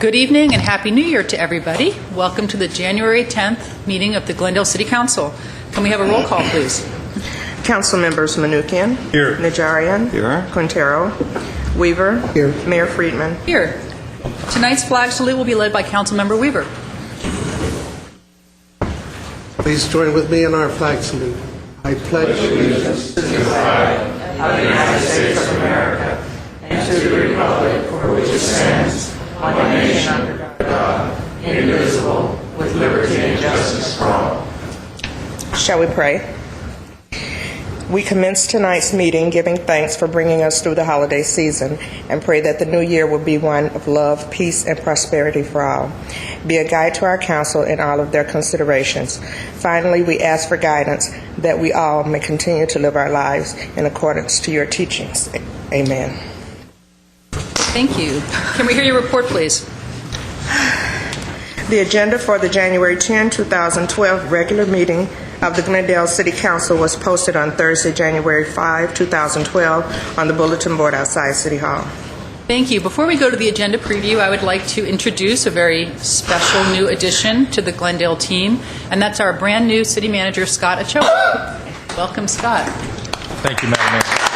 Good evening and Happy New Year to everybody. Welcome to the January 10th meeting of the Glendale City Council. Can we have a roll call, please? Council members Manukian. Here. Najarian. Here. Quintero. Weaver. Here. Mayor Friedman. Here. Tonight's flag salute will be led by Councilmember Weaver. Please join with me in our flag salute. I pledge allegiance to the flag of the United States of America and to the republic for which it stands, one nation under God, indivisible, with liberty and justice for all. Shall we pray? We commence tonight's meeting giving thanks for bringing us through the holiday season and pray that the new year will be one of love, peace, and prosperity for all. Be a guide to our council in all of their considerations. Finally, we ask for guidance that we all may continue to live our lives in accordance to your teachings. Amen. Thank you. Can we hear your report, please? The agenda for the January 10, 2012 regular meeting of the Glendale City Council was posted on Thursday, January 5, 2012 on the bulletin board outside City Hall. Thank you. Before we go to the agenda preview, I would like to introduce a very special new addition to the Glendale team, and that's our brand new city manager, Scott Ochoa. Welcome, Scott. Thank you, Madam Mayor.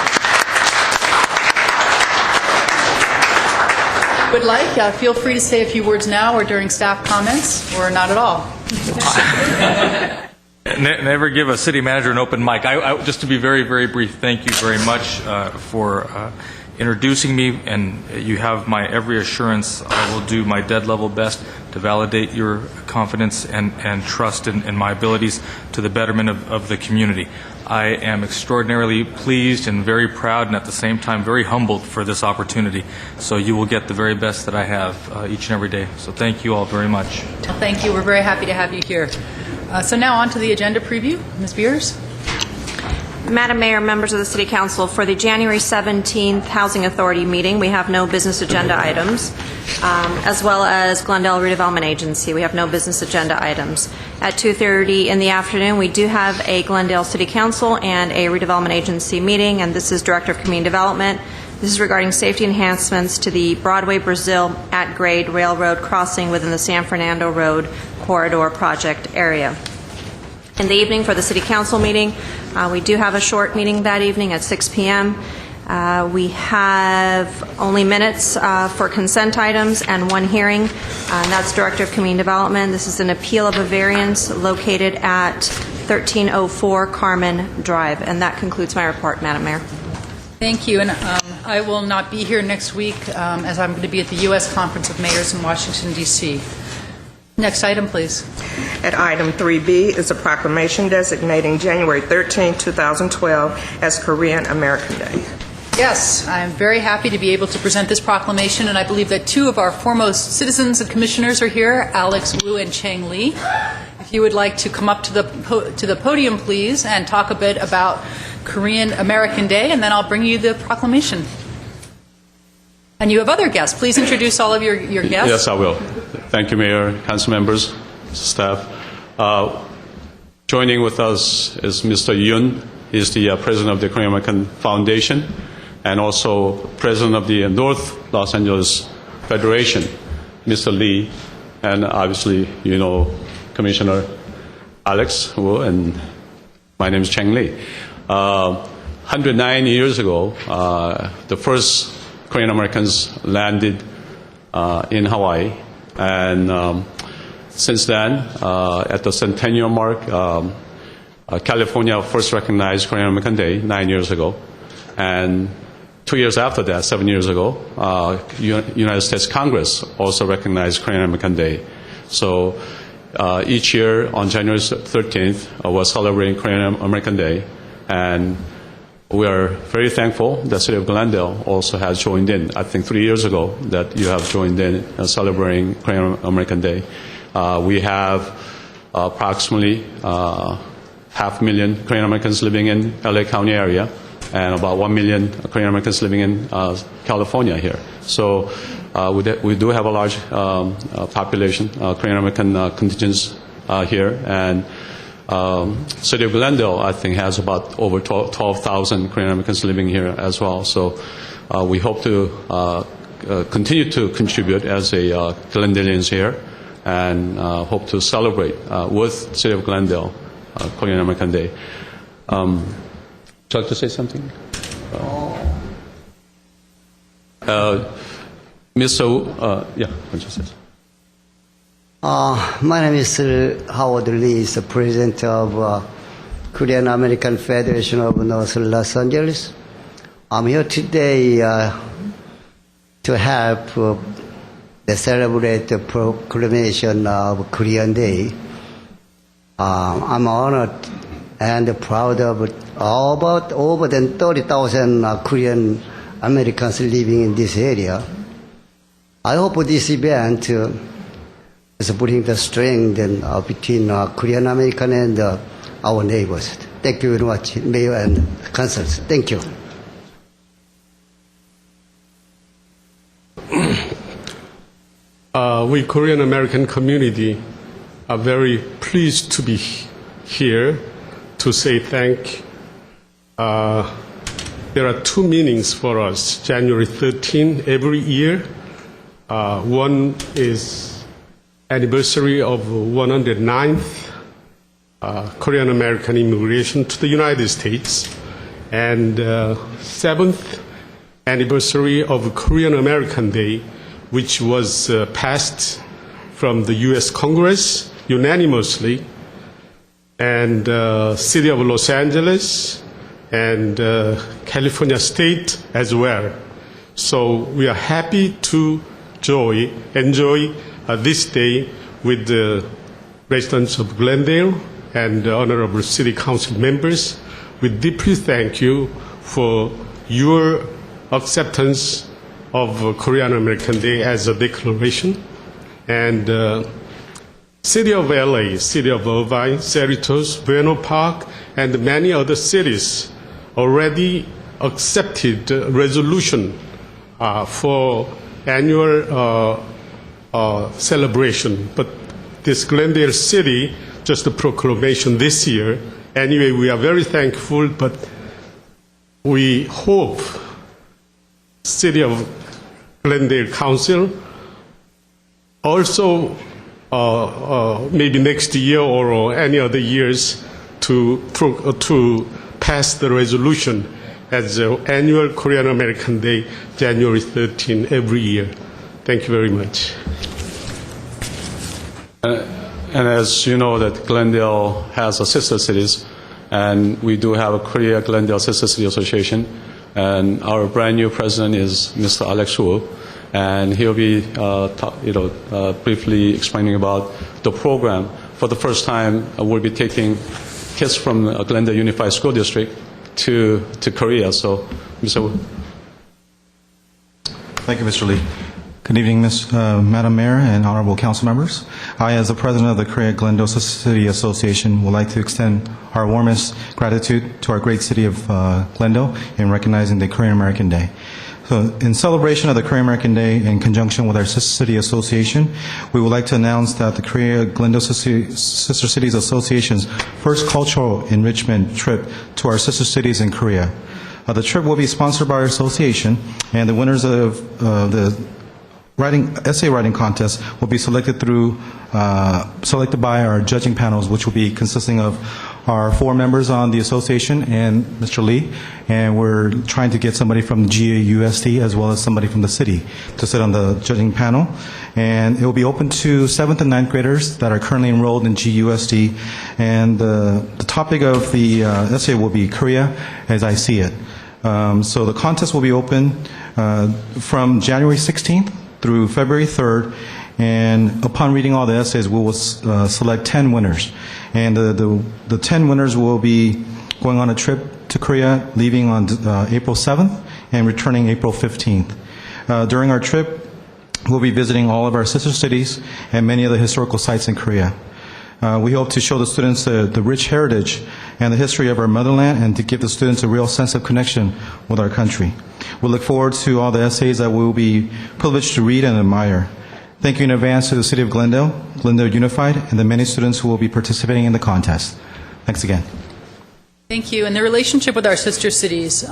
Would like, feel free to say a few words now or during staff comments, or not at all. Never give a city manager an open mic. Just to be very, very brief, thank you very much for introducing me, and you have my every assurance I will do my dead level best to validate your confidence and trust in my abilities to the betterment of the community. I am extraordinarily pleased and very proud and at the same time very humbled for this opportunity. So you will get the very best that I have each and every day. So thank you all very much. Well, thank you. We're very happy to have you here. So now on to the agenda preview. Ms. Beers? Madam Mayor, members of the City Council, for the January 17th Housing Authority meeting, we have no business agenda items, as well as Glendale Redevelopment Agency. We have no business agenda items. At 2:30 in the afternoon, we do have a Glendale City Council and a Redevelopment Agency meeting, and this is Director of Community Development. This is regarding safety enhancements to the Broadway Brazil at-grade railroad crossing within the San Fernando Road Corridor Project area. In the evening for the City Council meeting, we do have a short meeting that evening at 6 p.m. We have only minutes for consent items and one hearing, and that's Director of Community Development. This is an appeal of a variance located at 1304 Carmen Drive. And that concludes my report, Madam Mayor. Thank you. And I will not be here next week as I'm going to be at the U.S. Conference of Mayors in Washington, D.C. Next item, please. At item 3B is a proclamation designating January 13, 2012 as Korean American Day. Yes, I'm very happy to be able to present this proclamation, and I believe that two of our foremost citizens and commissioners are here, Alex Wu and Chang Lee. If you would like to come up to the podium, please, and talk a bit about Korean American Day, and then I'll bring you the proclamation. And you have other guests. Please introduce all of your guests. Yes, I will. Thank you, Mayor, council members, staff. Joining with us is Mr. Yoon. He's the president of the Korean American Foundation and also president of the North Los Angeles Federation, Mr. Lee, and obviously, you know, Commissioner Alex Wu, and my name is Chang Lee. 109 years ago, the first Korean Americans landed in Hawaii, and since then, at the centennial mark, California first recognized Korean American Day 9 years ago, and 2 years after that, 7 years ago, United States Congress also recognized Korean American Day. So each year on January 13th, we're celebrating Korean American Day, and we are very thankful that the City of Glendale also has joined in. I think 3 years ago that you have joined in celebrating Korean American Day. We have approximately 500,000 Korean Americans living in LA County area and about 1 million Korean Americans living in California here. So we do have a large population, Korean American contingents here, and City of Glendale, I think, has about over 12,000 Korean Americans living here as well. So we hope to continue to contribute as a Glendaleans here, and hope to celebrate with City of Glendale Korean American Day. Would you like to say something? Mr. Yeah, would you say something? My name is Howard Lee, the president of Korean American Federation of North Los Angeles. I'm here today to help celebrate the proclamation of Korean Day. I'm honored and proud of about over than 30,000 Korean Americans living in this area. I hope this event is bring the strength between Korean American and our neighbors. Thank you very much, Mayor and Councilors. Thank you. We Korean American community are very pleased to be here to say thank. There are two meanings for us. January 13 every year. One is anniversary of 109th Korean American immigration to the United States, and 7th anniversary of Korean American Day, which was passed from the U.S. Congress unanimously, and City of Los Angeles and California State as well. So we are happy to enjoy this day with the residents of Glendale and honorable City Council members. We deeply thank you for your acceptance of Korean American Day as a declaration. And City of LA, City of Irvine, Cerritos, Bueno Park, and many other cities already accepted resolution for annual celebration. But this Glendale City, just a proclamation this year. Anyway, we are very thankful, but we hope City of Glendale Council also maybe next year or any other years to pass the resolution as the annual Korean American Day, January 13 every year. Thank you very much. And as you know, that Glendale has a sister cities, and we do have a Korea Glendale Sister City Association, and our brand new president is Mr. Alex Wu, and he'll be briefly explaining about the program. For the first time, we'll be taking kids from Glendale Unified School District to Korea. So, Mr. Wu. Thank you, Mr. Lee. Good evening, Madam Mayor and honorable council members. I, as the president of the Korea Glendale Sister City Association, would like to extend our warmest gratitude to our great city of Glendale in recognizing the Korean American Day. So, in celebration of the Korean American Day, in conjunction with our Sister City Association, we would like to announce that the Korea Glendale Sister Cities Association's first cultural enrichment trip to our sister cities in Korea. The trip will be sponsored by our association, and the winners of the essay writing contest will be selected by our judging panels, which will be consisting of our 4 members on the association and Mr. Lee, and we're trying to get somebody from GAUSD as well as somebody from the city to sit on the judging panel. And it will be open to 7th and 9th graders that are currently enrolled in GUSD, and the topic of the essay will be Korea as I See It. So the contest will be open from January 16th through February 3rd, and upon reading all the essays, we will select 10 winners. And the 10 winners will be going on a trip to Korea, leaving on April 7th and returning April 15th. During our trip, we'll be visiting all of our sister cities and many of the historical sites in Korea. We hope to show the students the rich heritage and the history of our motherland, and to give the students a real sense of connection with our country. We look forward to all the essays that we will be privileged to read and admire. Thank you in advance to the City of Glendale, Glendale Unified, and the many students who will be participating in the contest. Thanks again. Thank you. And the relationship with our sister cities,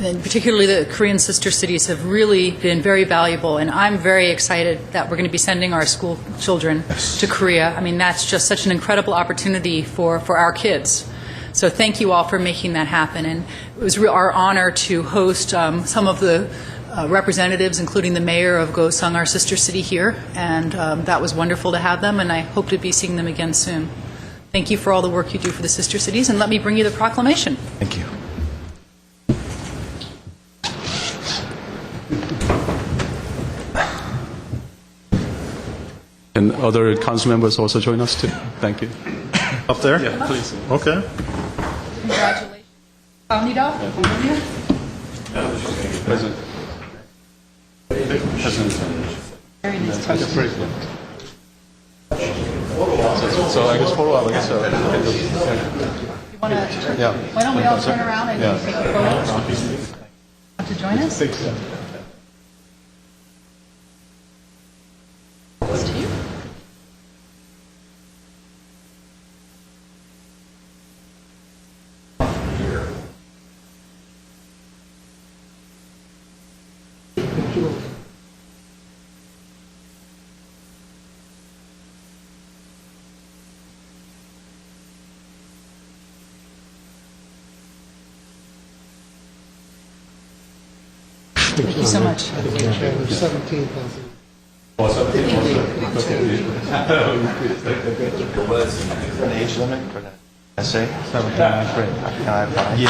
and particularly the Korean sister cities, have really been very valuable, and I'm very excited that we're going to be sending our school children to Korea. I mean, that's just such an incredible opportunity for our kids. So thank you all for making that happen, and it was our honor to host some of the representatives, including the mayor of Gosung, our sister city here, and that was wonderful to have them, and I hope to be seeing them again soon. Thank you for all the work you do for the sister cities, and let me bring you the proclamation. Thank you. And other council members also join us too. Thank you. Up there? Yeah, please. Okay. Congratulations. 감사합니다. President. Very nice. President. So I guess follow up. I guess. You wanna, Yeah. why don't we all turn around and Yeah. take a photo? Want to join us? It's to you. Thank you so much. 17,000. An age limit for that essay? 17, great. Can I apply? Yeah.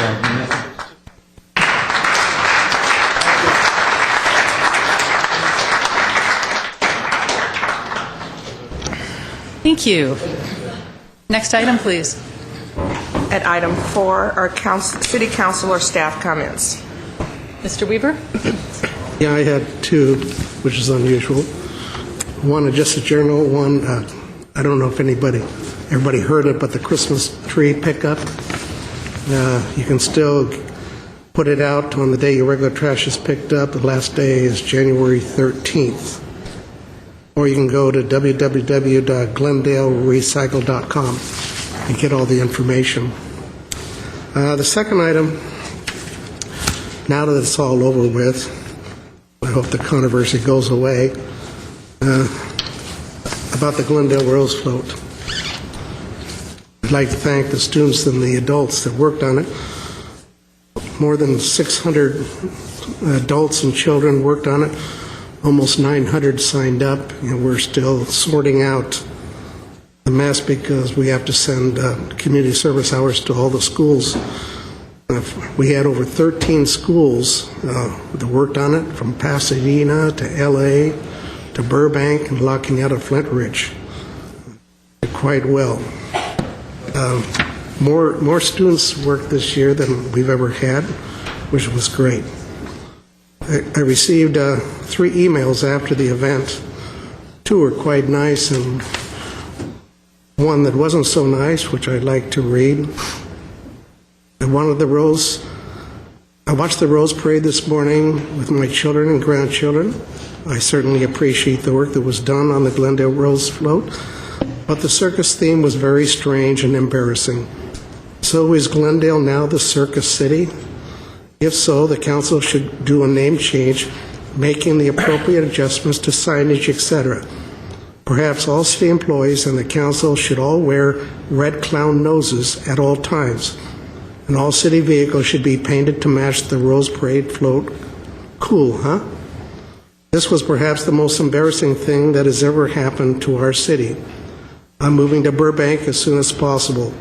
Thank you. Next item, please. At item 4 are city council or staff comments. Mr. Weaver? Yeah, I had two, which is unusual. One, just a journal. One, I don't know if everybody heard it, but the Christmas tree pickup, you can still put it out on the day your regular trash is picked up. The last day is January 13th. Or you can go to www.glendalerecycle.com and get all the information. The second item, now that it's all over with, I hope the controversy goes away, about the Glendale Rose Float. I'd like to thank the students and the adults that worked on it. More than 600 adults and children worked on it. Almost 900 signed up, and we're still sorting out the mess because we have to send community service hours to all the schools. We had over 13 schools that worked on it, from Pasadena to LA to Burbank and La Cuneta, Flint Ridge. Did quite well. More students worked this year than we've ever had, which was great. I received 3 emails after the event. 2 were quite nice, and one that wasn't so nice, which I'd like to read. I watched the Rose Parade this morning with my children and grandchildren. I certainly appreciate the work that was done on the Glendale Rose Float, but the circus theme was very strange and embarrassing. So is Glendale now the circus city? If so, the council should do a name change, making the appropriate adjustments to signage, etc. Perhaps all city employees and the council should all wear red clown noses at all times, and all city vehicles should be painted to match the Rose Parade float. Cool, huh? This was perhaps the most embarrassing thing that has ever happened to our city. I'm moving to Burbank as soon as possible.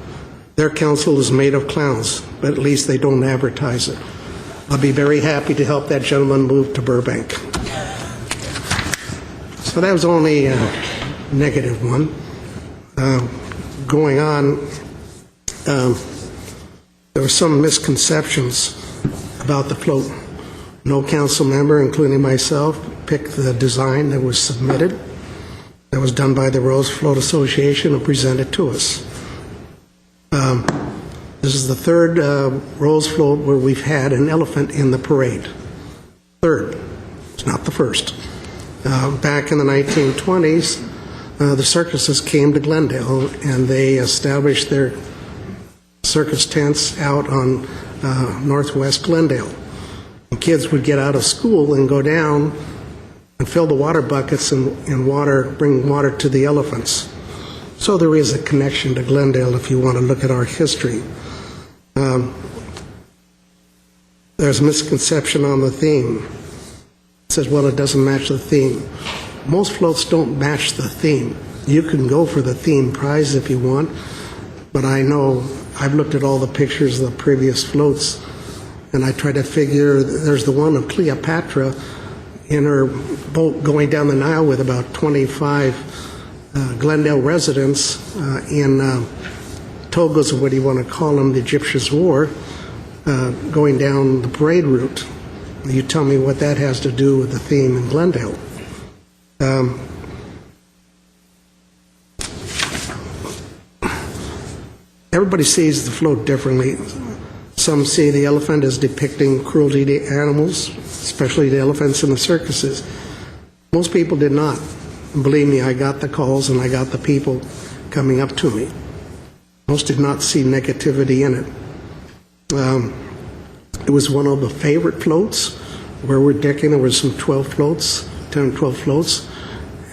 Their council is made of clowns, but at least they don't advertise it. I'll be very happy to help that gentleman move to Burbank. So that was only a negative one. Going on, there were some misconceptions about the float. No council member, including myself, picked the design that was submitted, that was done by the Rose Float Association and presented to us. This is the third Rose Float where we've had an elephant in the parade. Third. It's not the first. Back in the 1920s, the circuses came to Glendale, and they established their circus tents out on northwest Glendale. And kids would get out of school and go down and fill the water buckets and bring water to the elephants. So there is a connection to Glendale if you want to look at our history. There's a misconception on the theme. It says, well, it doesn't match the theme. Most floats don't match the theme. You can go for the theme prize if you want, but I know I've looked at all the pictures of the previous floats, and I try to figure, there's the one of Cleopatra in her boat going down the Nile with about 25 Glendale residents in togas, or what do you want to call them, the Egyptians wore, going down the parade route. You tell me what that has to do with the theme in Glendale. Everybody sees the float differently. Some see the elephant as depicting cruelty to animals, especially the elephants in the circuses. Most people did not. And believe me, I got the calls and I got the people coming up to me. Most did not see negativity in it. It was one of the favorite floats. Where we're decking, there was some 12 floats, 10 or 12 floats,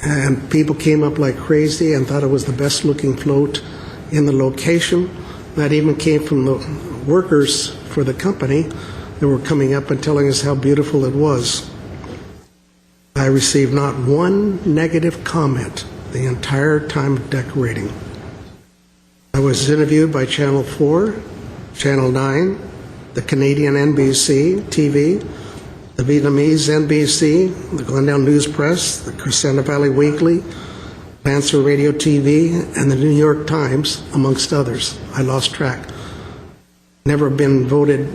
and people came up like crazy and thought it was the best looking float in the location. That even came from the workers for the company that were coming up and telling us how beautiful it was. I received not one negative comment the entire time of decorating. I was interviewed by Channel 4, Channel 9, the Canadian NBC TV, the Vietnamese NBC, the Glendale News Press, the Crescenta Valley Weekly, Lancer Radio TV, and the New York Times, amongst others. I lost track. Never been voted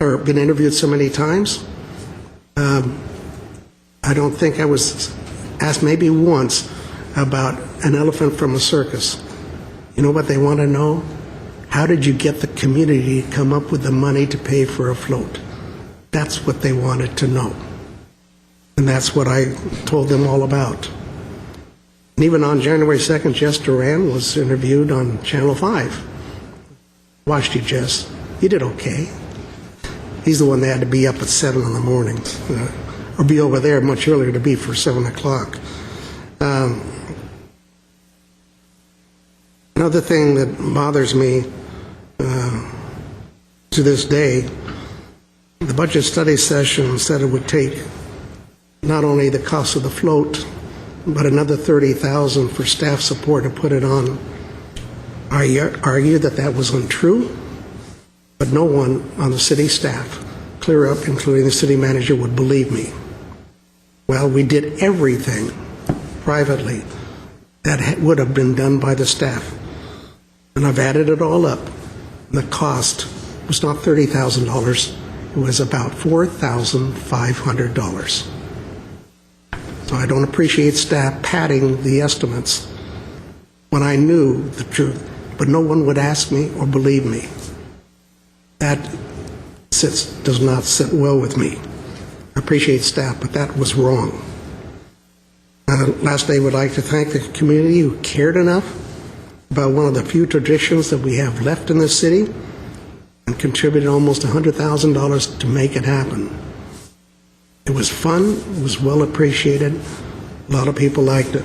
or been interviewed so many times. I don't think I was asked maybe once about an elephant from a circus. You know what they want to know? How did you get the community to come up with the money to pay for a float? That's what they wanted to know. And that's what I told them all about. And even on January 2nd, Jess Duran was interviewed on Channel 5. Watched you, Jess. You did okay. He's the one that had to be up at 7 in the morning, or be over there much earlier to be for 7 o'clock. Another thing that bothers me to this day, the budget study session said it would take not only the cost of the float, but another $30,000 for staff support to put it on. I argued that that was untrue, but no one on the city staff, clear up, including the city manager, would believe me. Well, we did everything privately that would have been done by the staff. And I've added it all up. The cost was not $30,000. It was about $4,500. So I don't appreciate staff padding the estimates when I knew the truth, but no one would ask me or believe me. That does not sit well with me. I appreciate staff, but that was wrong. Lastly, I would like to thank the community who cared enough about one of the few traditions that we have left in this city and contributed almost $100,000 to make it happen. It was fun. It was well appreciated. A lot of people liked it.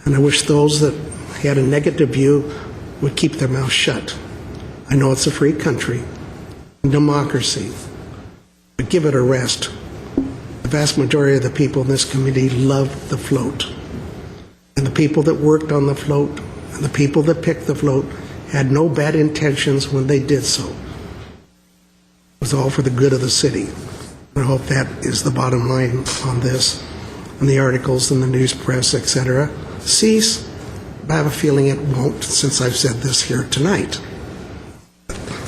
And I wish those that had a negative view would keep their mouth shut. I know it's a free country, democracy, but give it a rest. The vast majority of the people in this community loved the float. And the people that worked on the float and the people that picked the float had no bad intentions when they did so. It was all for the good of the city. I hope that is the bottom line on this, and the articles in the news press, etc. Cease. I have a feeling it won't, since I've said this here tonight.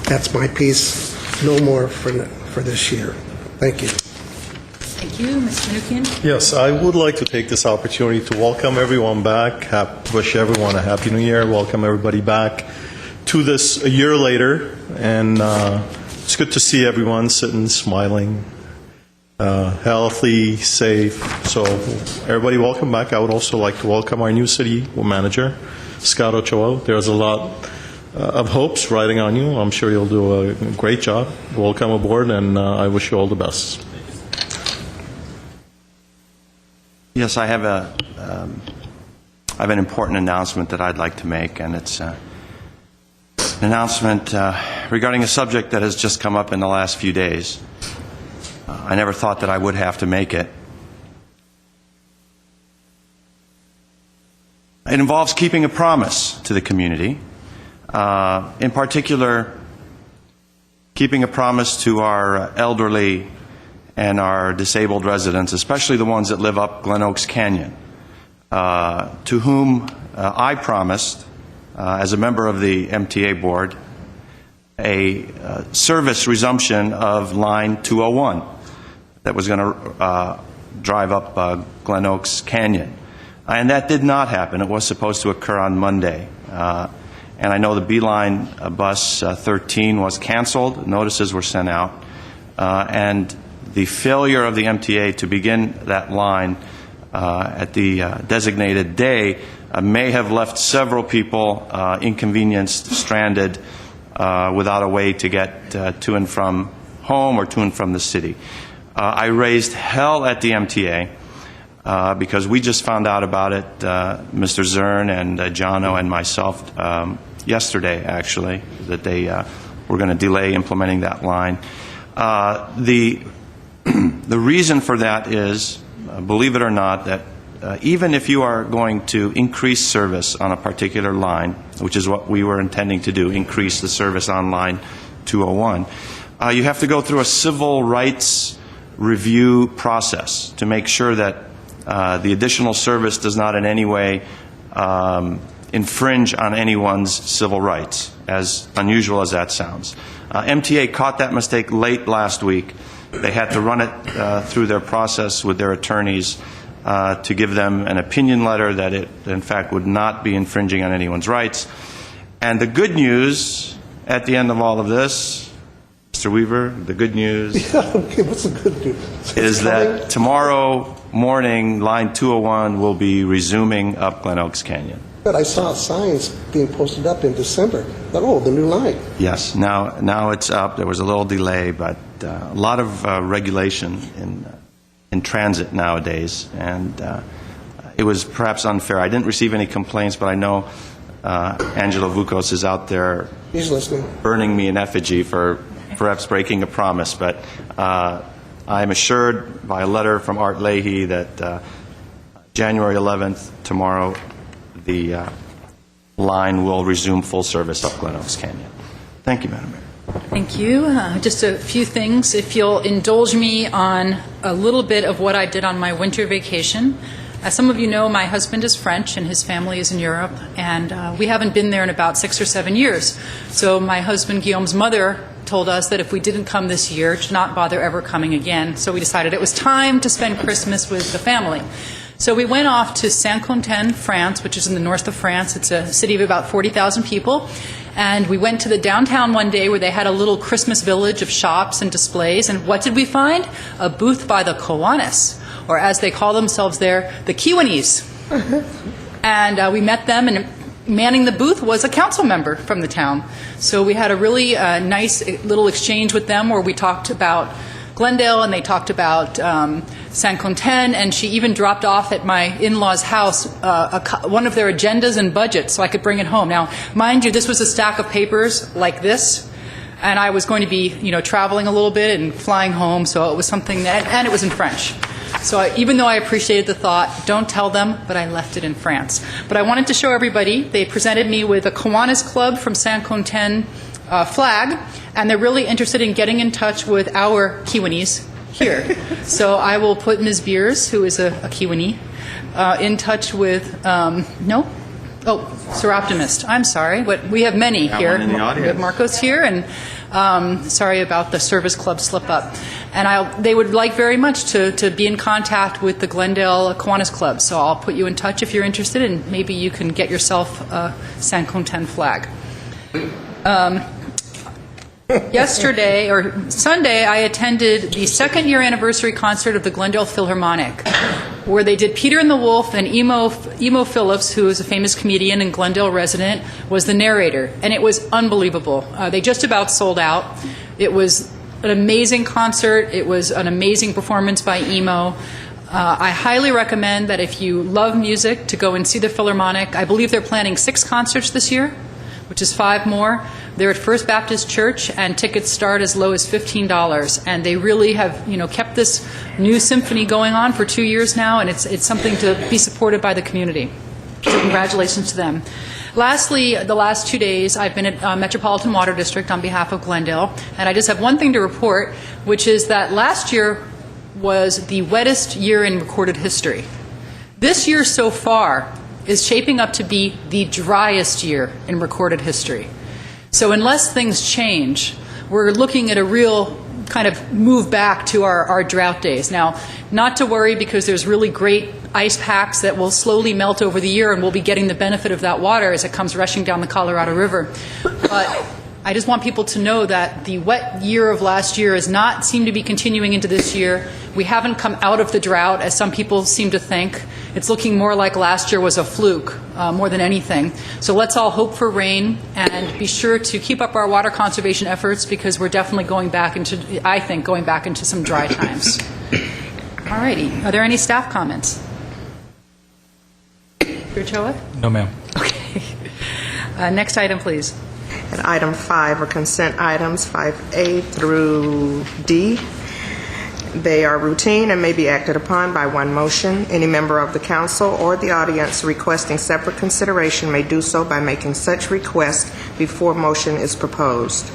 That's my piece. No more for this year. Thank you. Thank you. Mr. Nukian? Yes, I would like to take this opportunity to welcome everyone back, wish everyone a Happy New Year, welcome everybody back to this a year later, and it's good to see everyone sitting, smiling, healthy, safe. So everybody welcome back. I would also like to welcome our new city manager, Scott Ochoa. There's a lot of hopes riding on you. I'm sure you'll do a great job. Welcome aboard, and I wish you all the best. Yes, I have an important announcement that I'd like to make, and it's an announcement regarding a subject that has just come up in the last few days. I never thought that I would have to make it. It involves keeping a promise to the community, in particular, keeping a promise to our elderly and our disabled residents, especially the ones that live up Glen Oaks Canyon, to whom I promised, as a member of the MTA board, a service resumption of line 201 that was going to drive up Glen Oaks Canyon. And that did not happen. It was supposed to occur on Monday. And I know the Beeline bus 13 was canceled. Notices were sent out. And the failure of the MTA to begin that line at the designated day may have left several people inconvenienced, stranded, without a way to get to and from home or to and from the city. I raised hell at the MTA because we just found out about it, Mr. Zern and Jono and myself, yesterday, actually, that they were going to delay implementing that line. The reason for that is, believe it or not, that even if you are going to increase service on a particular line, which is what we were intending to do, increase the service on line 201, you have to go through a civil rights review process to make sure that the additional service does not in any way infringe on anyone's civil rights, as unusual as that sounds. MTA caught that mistake late last week. They had to run it through their process with their attorneys to give them an opinion letter that it, in fact, would not be infringing on anyone's rights. And the good news at the end of all of this, Mr. Weaver, the good news Okay, what's the good news? is that tomorrow morning, line 201 will be resuming up Glen Oaks Canyon. But I saw signs being posted up in December. That, oh, the new line. Yes, now it's up. There was a little delay, but a lot of regulation in transit nowadays, and it was perhaps unfair. I didn't receive any complaints, but I know Angelo Vukos is out there He's listening. burning me in effigy for perhaps breaking a promise, but I am assured by a letter from Art Leahy that January 11th, tomorrow, the line will resume full service up Glen Oaks Canyon. Thank you, Madam Mayor. Thank you. Just a few things. If you'll indulge me on a little bit of what I did on my winter vacation. As some of you know, my husband is French and his family is in Europe, and we haven't been there in about 6 or 7 years. So my husband Guillaume's mother told us that if we didn't come this year, to not bother ever coming again. So we decided it was time to spend Christmas with the family. So we went off to Saint-Quentin, France, which is in the north of France. It's a city of about 40,000 people. And we went to the downtown one day where they had a little Christmas village of shops and displays. And what did we find? A booth by the Kiwanis, or as they call themselves there, the Kiwanis. And we met them, and manning the booth was a council member from the town. So we had a really nice little exchange with them where we talked about Glendale, and they talked about Saint-Quentin, and she even dropped off at my in-laws' house one of their agendas and budgets so I could bring it home. Now, mind you, this was a stack of papers like this, and I was going to be, traveling a little bit and flying home, so it was something that, and it was in French. So even though I appreciated the thought, don't tell them, but I left it in France. But I wanted to show everybody, they presented me with a Kiwanis Club from Saint-Quentin flag, and they're really interested in getting in touch with our Kiwanis here. So I will put Ms. Beers, who is a Kiwani, in touch with, Seroptimist. I'm sorry, but we have many here. one in the audience. We have Marcos here, and sorry about the service club slip-up. And they would like very much to be in contact with the Glendale Kiwanis Club, so I'll put you in touch if you're interested, and maybe you can get yourself a Saint-Quentin flag. Yesterday, or Sunday, I attended the second-year anniversary concert of the Glendale Philharmonic. where they did Peter and the Wolf, and Emo Phillips, who is a famous comedian and Glendale resident, was the narrator, and it was unbelievable. They just about sold out. It was an amazing concert. It was an amazing performance by Emo. I highly recommend that if you love music, to go and see the Philharmonic. I believe they're planning 6 concerts this year, which is 5 more. They're at First Baptist Church, and tickets start as low as $15. And they really have, kept this new symphony going on for 2 years now, and it's something to be supported by the community. So congratulations to them. Lastly, the last 2 days, I've been at Metropolitan Water District on behalf of Glendale, and I just have one thing to report, which is that last year was the wettest year in recorded history. This year so far is shaping up to be the driest year in recorded history. So unless things change, we're looking at a real kind of move back to our drought days. Now, not to worry, because there's really great ice packs that will slowly melt over the year, and we'll be getting the benefit of that water as it comes rushing down the Colorado River. But I just want people to know that the wet year of last year does not seem to be continuing into this year. We haven't come out of the drought, as some people seem to think. It's looking more like last year was a fluke, more than anything. So let's all hope for rain, and be sure to keep up our water conservation efforts, because we're definitely going back into some dry times. All righty. Are there any staff comments? Mr. Ochoa? No, ma'am. Okay. Next item, please. And item 5 are consent items, 5A through D. They are routine and may be acted upon by one motion. Any member of the council or the audience requesting separate consideration may do so by making such request before motion is proposed.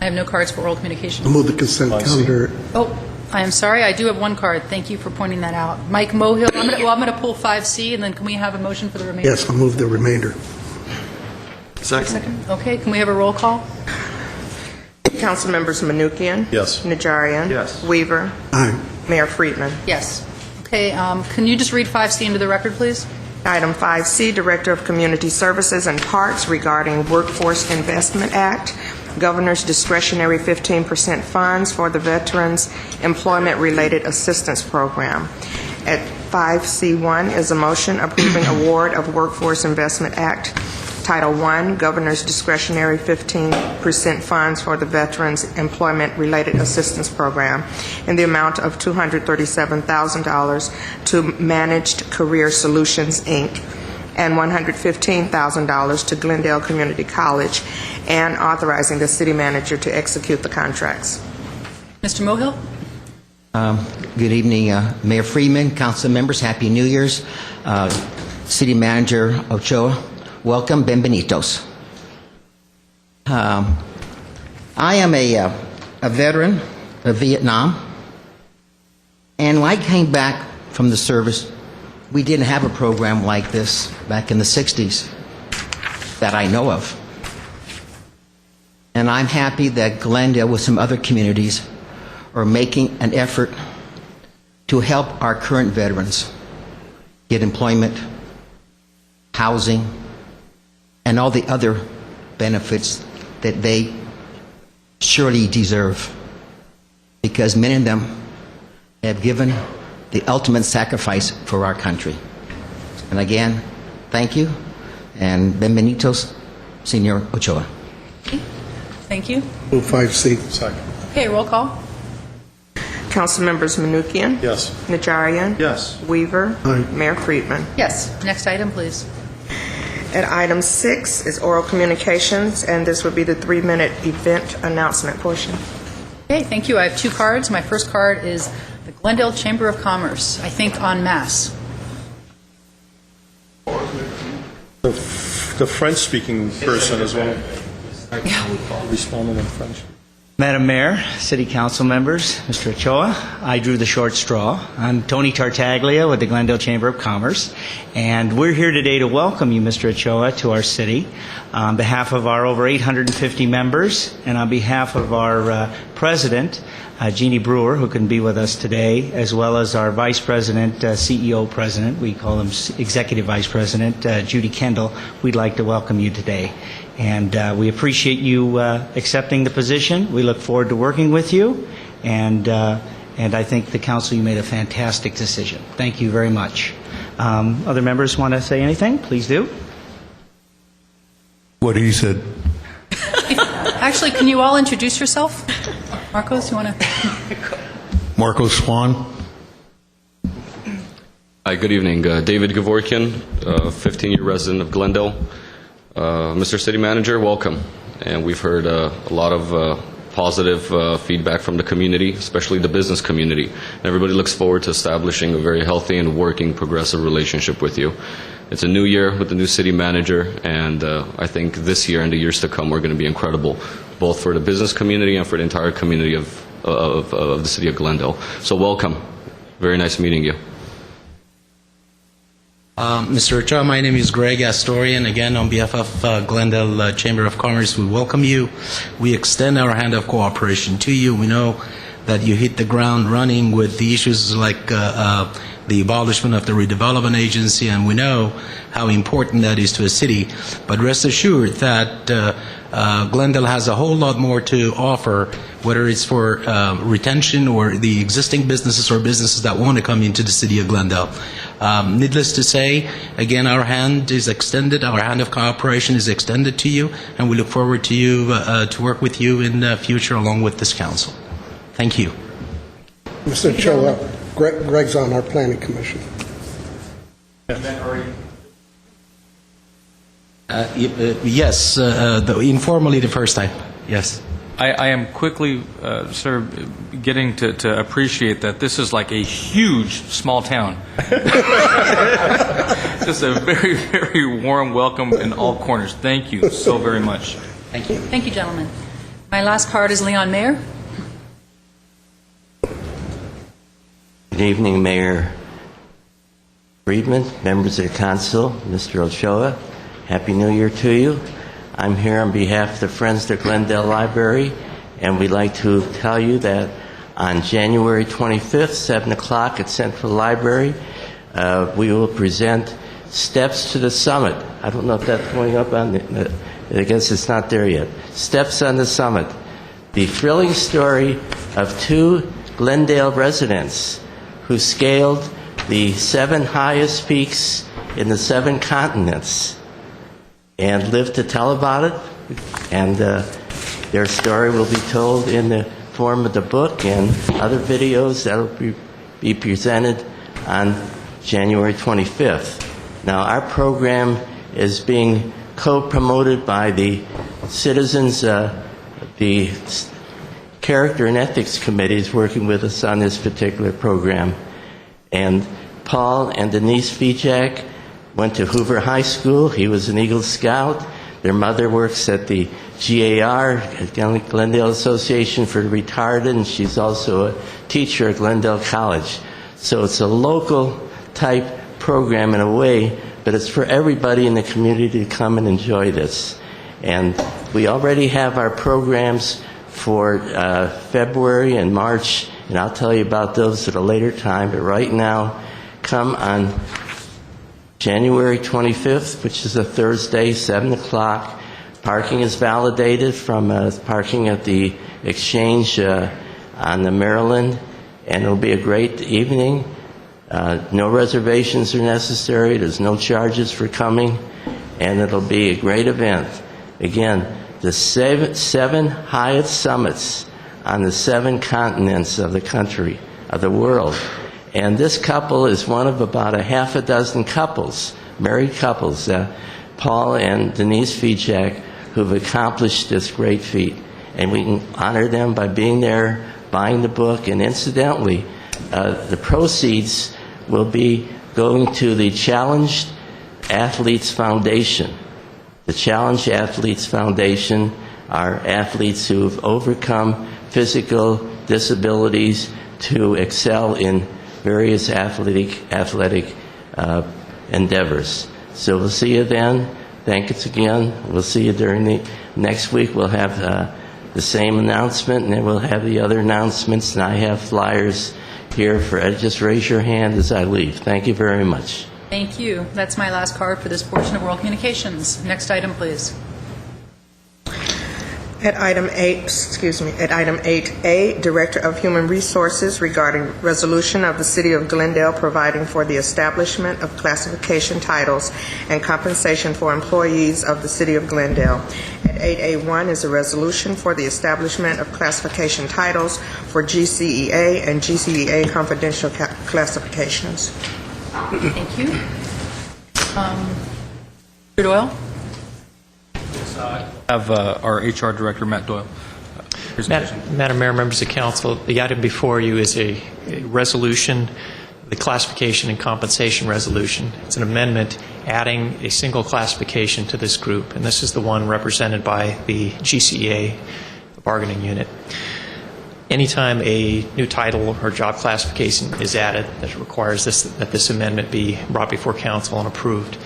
I have no cards for oral communication. I'll move the consent calendar. Oh, I am sorry. I do have one card. Thank you for pointing that out. Mike Mohill. I'm going to pull 5C, and then can we have a motion for the remainder? Yes, I'll move the remainder. Second. Okay, can we have a roll call? Council members Manukian. Yes. Najarian. Yes. Weaver. Aye. Mayor Friedman. Yes. Okay, can you just read 5C into the record, please? Item 5C, Director of Community Services and Parks regarding Workforce Investment Act, Governor's discretionary 15% funds for the Veterans Employment-Related Assistance Program. At 5C1 is a motion approving award of Workforce Investment Act, Title I, Governor's discretionary 15% funds for the Veterans Employment-Related Assistance Program in the amount of $237,000 to Managed Career Solutions, Inc., and $115,000 to Glendale Community College, and authorizing the city manager to execute the contracts. Mr. Mohill? Good evening, Mayor Freeman, council members. Happy New Year's. City Manager Ochoa, welcome. Bienvenidos. I am a veteran of Vietnam, and when I came back from the service, we didn't have a program like this back in the 60s that I know of. And I'm happy that Glendale, with some other communities, are making an effort to help our current veterans get employment, housing, and all the other benefits that they surely deserve, because many of them have given the ultimate sacrifice for our country. And again, thank you, and bienvenidos, Senor Ochoa. Thank you. Move 5C. Second. Okay, roll call. Council members Manukian. Yes. Najarian. Yes. Weaver. Aye. Mayor Friedman. Yes. Next item, please. At item 6 is oral communications, and this would be the 3-minute event announcement portion. Okay, thank you. I have 2 cards. My first card is the Glendale Chamber of Commerce, I think en masse. The French-speaking person as well. Responding in French. Madam Mayor, City Council members, Mr. Ochoa, I drew the short straw. I'm Tony Tartaglia with the Glendale Chamber of Commerce, and we're here today to welcome you, Mr. Ochoa, to our city on behalf of our over 850 members and on behalf of our President, Jeannie Brewer, who can be with us today, as well as our Vice President, CEO President, we call him Executive Vice President, Judy Kendall. We'd like to welcome you today. And we appreciate you accepting the position. We look forward to working with you. And And I think the council, you made a fantastic decision. Thank you very much. Other members want to say anything? Please do. What he said. Actually, can you all introduce yourself? Marcos, you want to? Marco Swan. Hi, good evening. David Gavorkian, 15-year resident of Glendale. Mr. City Manager, welcome. And we've heard a lot of positive feedback from the community, especially the business community. And everybody looks forward to establishing a very healthy and working progressive relationship with you. It's a new year with the new city manager, and I think this year and the years to come are going to be incredible, both for the business community and for the entire community of the city of Glendale. So welcome. Very nice meeting you. Mr. Ochoa, my name is Greg Astorian. Again, on behalf of Glendale Chamber of Commerce, we welcome you. We extend our hand of cooperation to you. We know that you hit the ground running with the issues like the abolishment of the redevelopment agency, and we know how important that is to a city. But rest assured that Glendale has a whole lot more to offer, whether it's for retention or the existing businesses or businesses that want to come into the city of Glendale. Needless to say, again, our hand is extended, our hand of cooperation is extended to you, and we look forward to you to work with you in the future along with this council. Thank you. Mr. Ochoa, Greg's on our planning commission. Yes, informally the first time. Yes. I am quickly sort of getting to appreciate that this is like a huge small town. Just a very, very warm welcome in all corners. Thank you so very much. Thank you. Thank you, gentlemen. My last card is Leon Mayer. Good evening, Mayor Friedman, members of the council, Mr. Ochoa. Happy New Year to you. I'm here on behalf of the Friends of the Glendale Library, and we'd like to tell you that on January 25th, 7 o'clock at Central Library, we will present Steps to the Summit. I don't know if that's going up on the, I guess it's not there yet. Steps on the Summit. The thrilling story of two Glendale residents who scaled the 7 highest peaks in the 7 continents and lived to tell about it. And their story will be told in the form of the book and other videos that will be presented on January 25th. Now, our program is being co-promoted by the citizens, the Character and Ethics Committees working with us on this particular program. And Paul and Denise Fijak went to Hoover High School. He was an Eagle Scout. Their mother works at the GAR, Glendale Association for the Retarded, and she's also a teacher at Glendale College. So it's a local type program in a way, but it's for everybody in the community to come and enjoy this. And we already have our programs for February and March, and I'll tell you about those at a later time. But right now, come on January 25th, which is a Thursday, 7 o'clock. Parking is validated from parking at the Exchange on the Maryland, and it'll be a great evening. No reservations are necessary. There's no charges for coming, and it'll be a great event. Again, the seven highest summits on the 7 continents of the country, of the world. And this couple is one of about a half a dozen couples, married couples, Paul and Denise Fijak, who've accomplished this great feat. And we can honor them by being there, buying the book, and incidentally, the proceeds will be going to the Challenged Athletes Foundation. The Challenged Athletes Foundation are athletes who have overcome physical disabilities to excel in various athletic endeavors. So we'll see you then. Thanks again. We'll see you during the next week. We'll have the same announcement, and then we'll have the other announcements. And I have flyers here for just raise your hand as I leave. Thank you very much. Thank you. That's my last card for this portion of World Communications. Next item, please. At item 8A, Director of Human Resources regarding resolution of the City of Glendale providing for the establishment of classification titles and compensation for employees of the City of Glendale. At 8A1 is a resolution for the establishment of classification titles for GCEA and GCEA confidential classifications. Thank you. Mr. Doyle? Have our HR Director, Matt Doyle. Madam Mayor, members of council, the item before you is a resolution, the classification and compensation resolution. It's an amendment adding a single classification to this group, and this is the one represented by the GCEA bargaining unit. Anytime a new title or job classification is added, that requires that this amendment be brought before council and approved.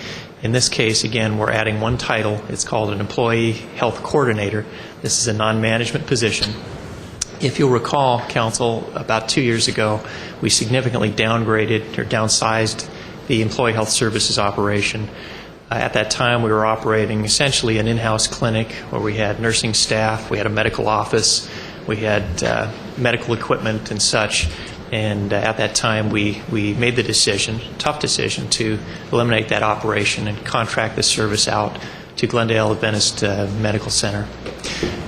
In this case, again, we're adding one title. It's called an Employee Health Coordinator. This is a non-management position. If you'll recall, council, about 2 years ago, we significantly downgraded or downsized the Employee Health Services operation. At that time, we were operating essentially an in-house clinic where we had nursing staff, we had a medical office, we had medical equipment and such. And at that time, we made the decision, tough decision, to eliminate that operation and contract the service out to Glendale Adventist Medical Center.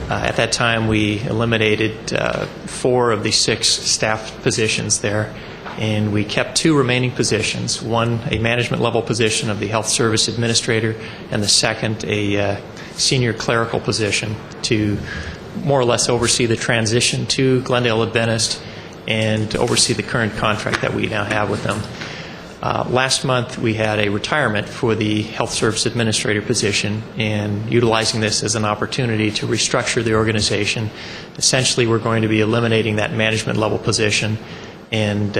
At that time, we eliminated 4 of the 6 staff positions there, and we kept 2 remaining positions, one a management level position of the Health Service Administrator, and the second a senior clerical position to more or less oversee the transition to Glendale Adventist and oversee the current contract that we now have with them. Last month, we had a retirement for the Health Service Administrator position, and utilizing this as an opportunity to restructure the organization. Essentially, we're going to be eliminating that management level position and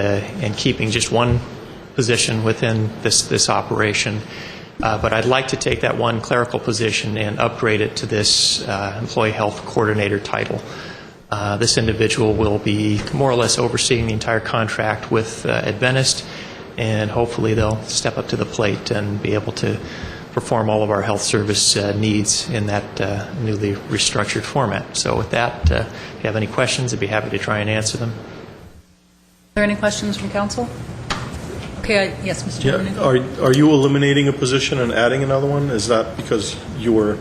keeping just one position within this operation. But I'd like to take that one clerical position and upgrade it to this Employee Health Coordinator title. This individual will be more or less overseeing the entire contract with Adventist, and hopefully they'll step up to the plate and be able to perform all of our health service needs in that newly restructured format. So with that, if you have any questions, I'd be happy to try and answer them. Are there any questions from council? Okay, yes, Mr. Chairman. Are you eliminating a position and adding another one? Is that because you were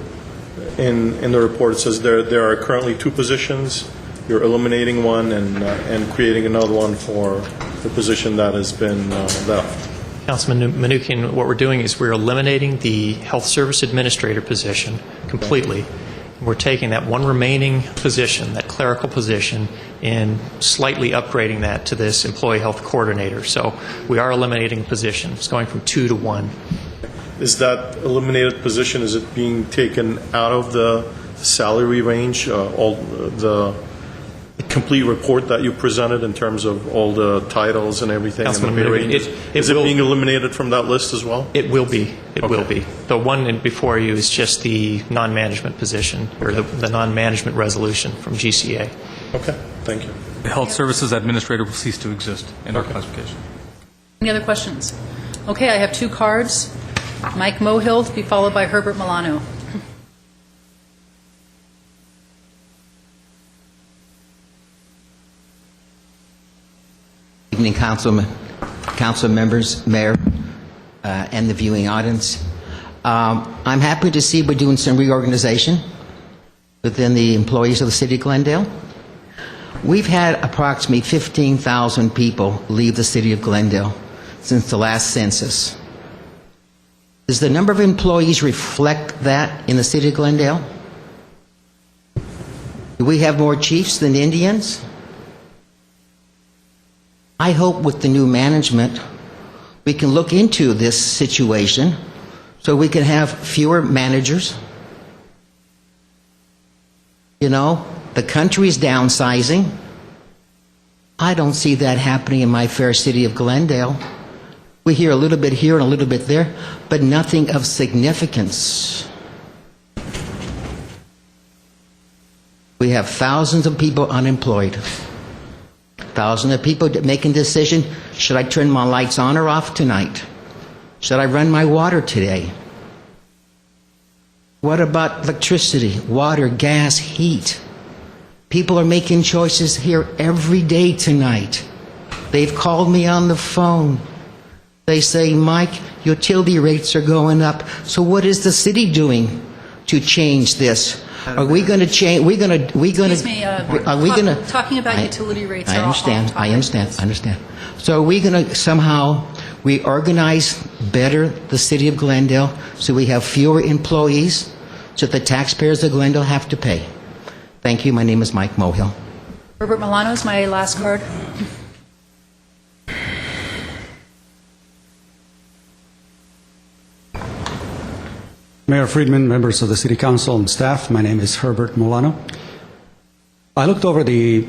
in the report? It says there are currently 2 positions. You're eliminating one and creating another one for the position that has been left. Councilman Manukian, what we're doing is we're eliminating the Health Service Administrator position completely. We're taking that one remaining position, that clerical position, and slightly upgrading that to this Employee Health Coordinator. So we are eliminating a position. It's going from 2 to 1. Is that eliminated position, is it being taken out of the salary range, all the complete report that you presented in terms of all the titles and everything? And the pay ranges? Is it being eliminated from that list as well? It will be. It will be. The one before you is just the non-management position, or the non-management resolution from GCA. Okay, thank you. The Health Services Administrator will cease to exist in our classification. Any other questions? Okay, I have 2 cards. Mike Mohill to be followed by Herbert Milano. Evening, council members, mayor, and the viewing audience. I'm happy to see we're doing some reorganization within the employees of the city of Glendale. We've had approximately 15,000 people leave the city of Glendale since the last census. Does the number of employees reflect that in the city of Glendale? Do we have more chiefs than Indians? I hope with the new management we can look into this situation so we can have fewer managers. You know, the country is downsizing. I don't see that happening in my fair city of Glendale. We hear a little bit here and a little bit there, but nothing of significance. We have thousands of people unemployed. Thousands of people making a decision, should I turn my lights on or off tonight? Should I run my water today? What about electricity, water, gas, heat? People are making choices here every day tonight. They've called me on the phone. They say, Mike, utility rates are going up. So what is the city doing to change this? Are we going to change? Excuse me, talking about utility rates are off topic. I understand. So are we going to somehow reorganize better the city of Glendale so we have fewer employees so the taxpayers of Glendale have to pay? Thank you. My name is Mike Mohill. Herbert Milano is my last card. Mayor Friedman, members of the City Council and staff, my name is Herbert Milano. I looked over the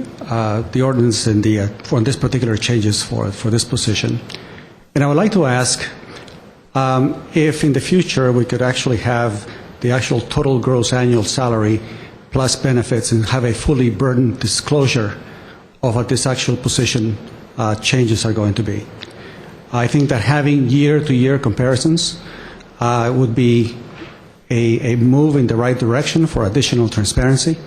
ordinance and for this particular changes for this position, and I would like to ask if in the future we could actually have the actual total gross annual salary plus benefits and have a fully burdened disclosure of what this actual position changes are going to be. I think that having year-to-year comparisons would be a move in the right direction for additional transparency.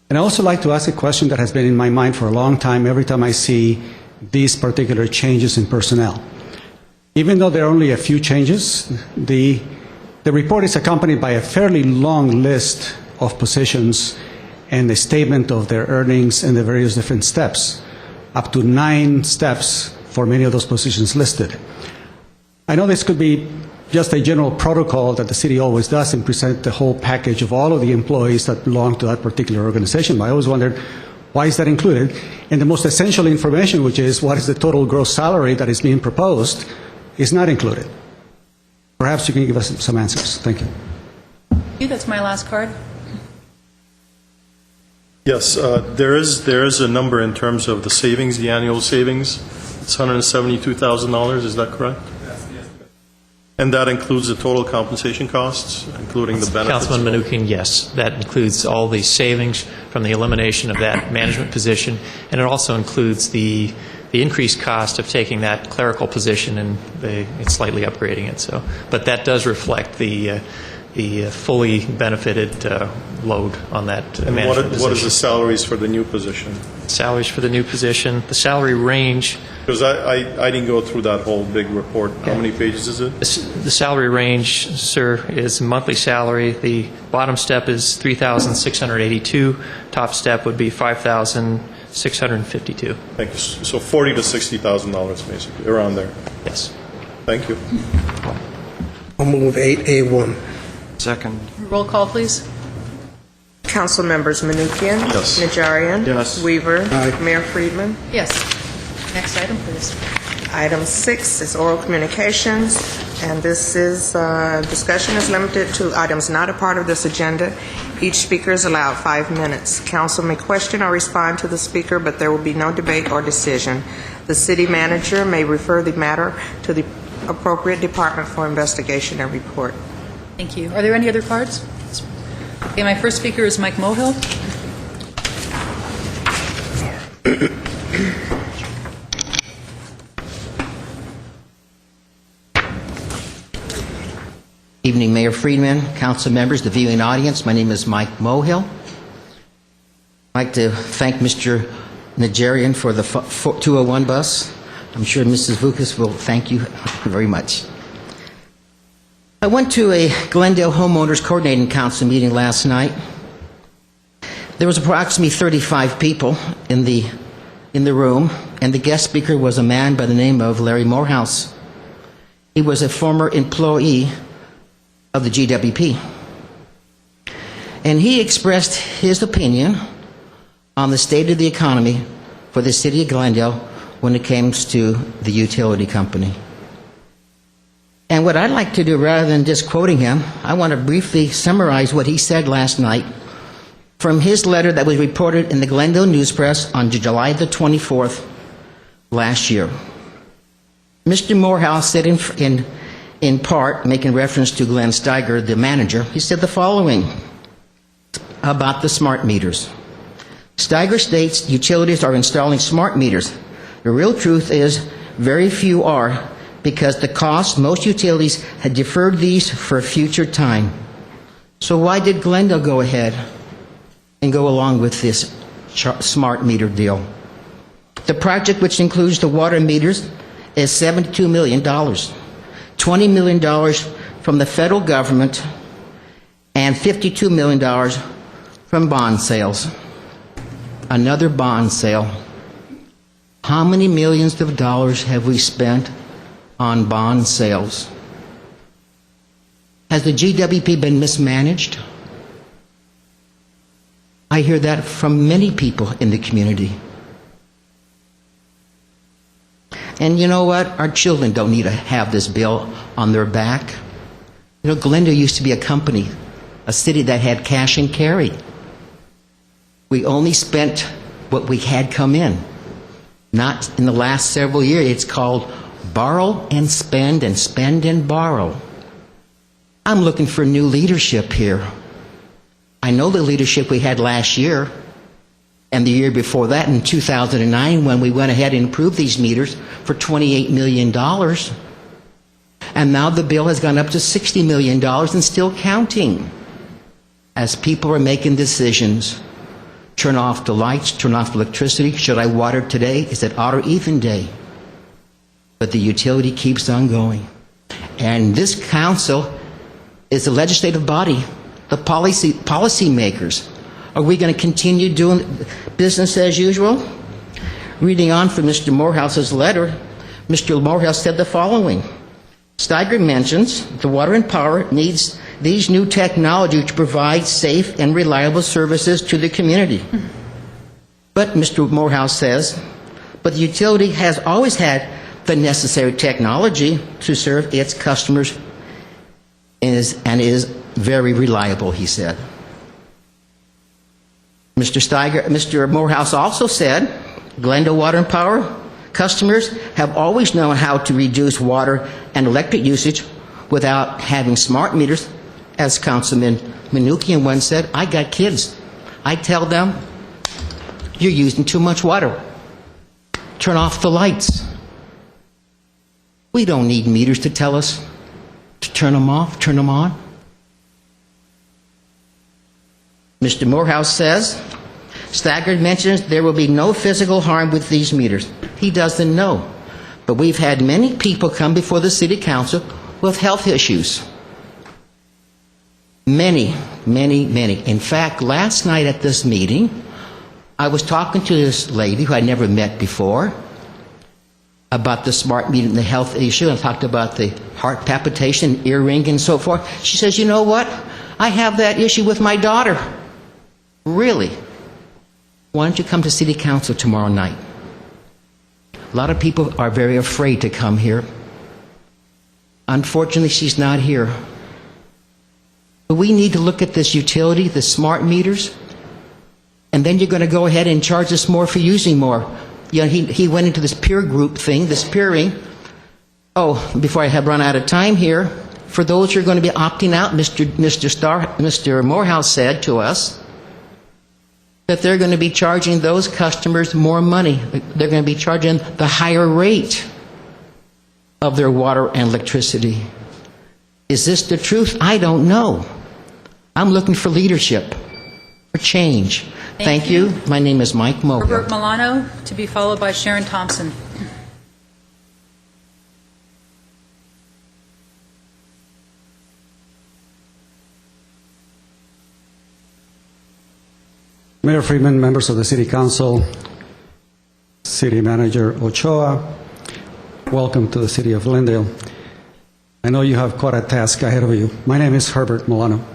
And I also like to ask a question that has been in my mind for a long time every time I see these particular changes in personnel. Even though there are only a few changes, the report is accompanied by a fairly long list of positions and a statement of their earnings and the various different steps, up to 9 steps for many of those positions listed. I know this could be just a general protocol that the city always does and present the whole package of all of the employees that belong to that particular organization. But I always wondered, why is that included? And the most essential information, which is what is the total gross salary that is being proposed, is not included. Perhaps you can give us some answers. Thank you. That's my last card. Yes, there is a number in terms of the savings, the annual savings. It's $172,000, is that correct? And that includes the total compensation costs, including the benefits? Councilman Mnookin, yes. That includes all the savings from the elimination of that management position, and it also includes the increased cost of taking that clerical position and slightly upgrading it. So, but that does reflect the fully benefited load on that management position. What is the salaries for the new position? Salaries for the new position, the salary range. Because I didn't go through that whole big report. How many pages is it? The salary range, sir, is monthly salary. The bottom step is $3,682. Top step would be $5,652. Thank you. So $40,000 to $60,000, basically, around there. Yes. Thank you. I'll move 8A1. Second. Roll call, please. Council members Mnookin? Yes. Najarian? Yes. Weaver? Aye. Mayor Friedman? Yes. Next item, please. Item 6 is oral communications, and this is, discussion is limited to items not a part of this agenda. Each speaker is allowed 5 minutes. Council may question or respond to the speaker, but there will be no debate or decision. The city manager may refer the matter to the appropriate department for investigation and report. Thank you. Are there any other cards? Okay, my first speaker is Mike Mohill. Evening, Mayor Friedman, council members, the viewing audience. My name is Mike Mohill. I'd like to thank Mr. Najarian for the 201 bus. I'm sure Mrs. Vukas will thank you very much. I went to a Glendale Homeowners Coordinating Council meeting last night. There was approximately 35 people in the room, and the guest speaker was a man by the name of Larry Morehouse. He was a former employee of the GWP. And he expressed his opinion on the state of the economy for the city of Glendale when it comes to the utility company. And what I'd like to do, rather than just quoting him, I want to briefly summarize what he said last night from his letter that was reported in the Glendale News Press on July the 24th last year. Mr. Morehouse said in part, making reference to Glenn Steiger, the manager, he said the following about the smart meters. Steiger states utilities are installing smart meters. The real truth is very few are, because the cost, most utilities had deferred these for a future time. So why did Glendale go ahead and go along with this smart meter deal? The project, which includes the water meters, is $72 million. $20 million from the federal government and $52 million from bond sales. Another bond sale. How many millions of dollars have we spent on bond sales? Has the GWP been mismanaged? I hear that from many people in the community. And you know what? Our children don't need to have this bill on their back. You know, Glendale used to be a company, a city that had cash and carry. We only spent what we had come in. Not in the last several years. It's called borrow and spend and borrow. I'm looking for new leadership here. I know the leadership we had last year and the year before that in 2009 when we went ahead and improved these meters for $28 million. And now the bill has gone up to $60 million and still counting. As people are making decisions, turn off the lights, turn off electricity. Should I water today? Is it odd or even day? But the utility keeps on going. And this council is the legislative body, the policy makers. Are we going to continue doing business as usual? Reading on from Mr. Morehouse's letter, Mr. Morehouse said the following. Steiger mentions the water and power needs these new technology to provide safe and reliable services to the community. But Mr. Morehouse says, but the utility has always had the necessary technology to serve its customers and is very reliable, he said. Mr. Morehouse also said, Glendale Water and Power customers have always known how to reduce water and electric usage without having smart meters. As Councilman Manukian once said, I got kids. I tell them, you're using too much water. Turn off the lights. We don't need meters to tell us to turn them off, turn them on. Mr. Morehouse says, Staggard mentions there will be no physical harm with these meters. He doesn't know. But we've had many people come before the City Council with health issues. Many. In fact, last night at this meeting, I was talking to this lady who I'd never met before about the smart meter and the health issue, and talked about the heart palpitation, ear ring, and so forth. She says, you know what? I have that issue with my daughter. Really? Why don't you come to City Council tomorrow night? A lot of people are very afraid to come here. Unfortunately, she's not here. But we need to look at this utility, the smart meters, and then you're going to go ahead and charge us more for using more. You know, he went into this peer group thing, this peering. Oh, before I have run out of time here, for those who are going to be opting out, Mr. Morehouse said to us that they're going to be charging those customers more money. They're going to be charging the higher rate of their water and electricity. Is this the truth? I don't know. I'm looking for leadership, for change. Thank you. My name is Mike Moga. Herbert Milano, to be followed by Sharon Thompson. Mayor Friedman, members of the City Council, City Manager Ochoa, welcome to the City of Glendale. I know you have quite a task ahead of you. My name is Herbert Milano.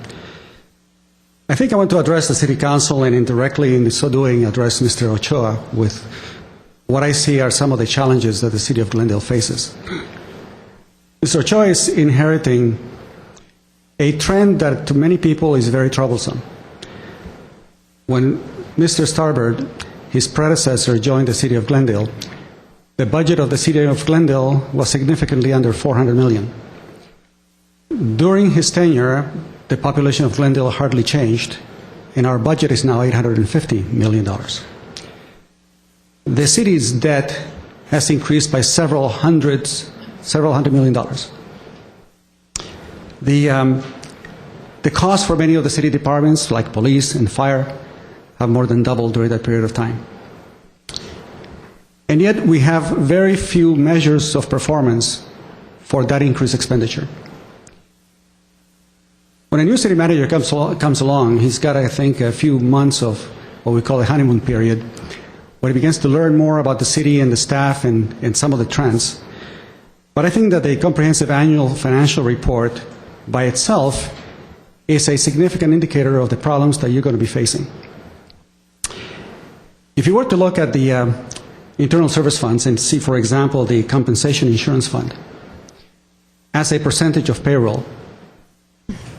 I think I want to address the City Council and indirectly, in so doing, address Mr. Ochoa with what I see are some of the challenges that the City of Glendale faces. Mr. Ochoa is inheriting a trend that to many people is very troublesome. When Mr. Starbird, his predecessor, joined the City of Glendale, the budget of the City of Glendale was significantly under $400 million. During his tenure, the population of Glendale hardly changed, and our budget is now $850 million. The city's debt has increased by several hundred million dollars. The The costs for many of the city departments, like police and fire, have more than doubled during that period of time. And yet we have very few measures of performance for that increased expenditure. When a new city manager comes along, he's got, I think, a few months of what we call a honeymoon period, where he begins to learn more about the city and the staff and some of the trends. But I think that the comprehensive annual financial report by itself is a significant indicator of the problems that you're going to be facing. If you were to look at the internal service funds and see, for example, the compensation insurance fund as a percentage of payroll,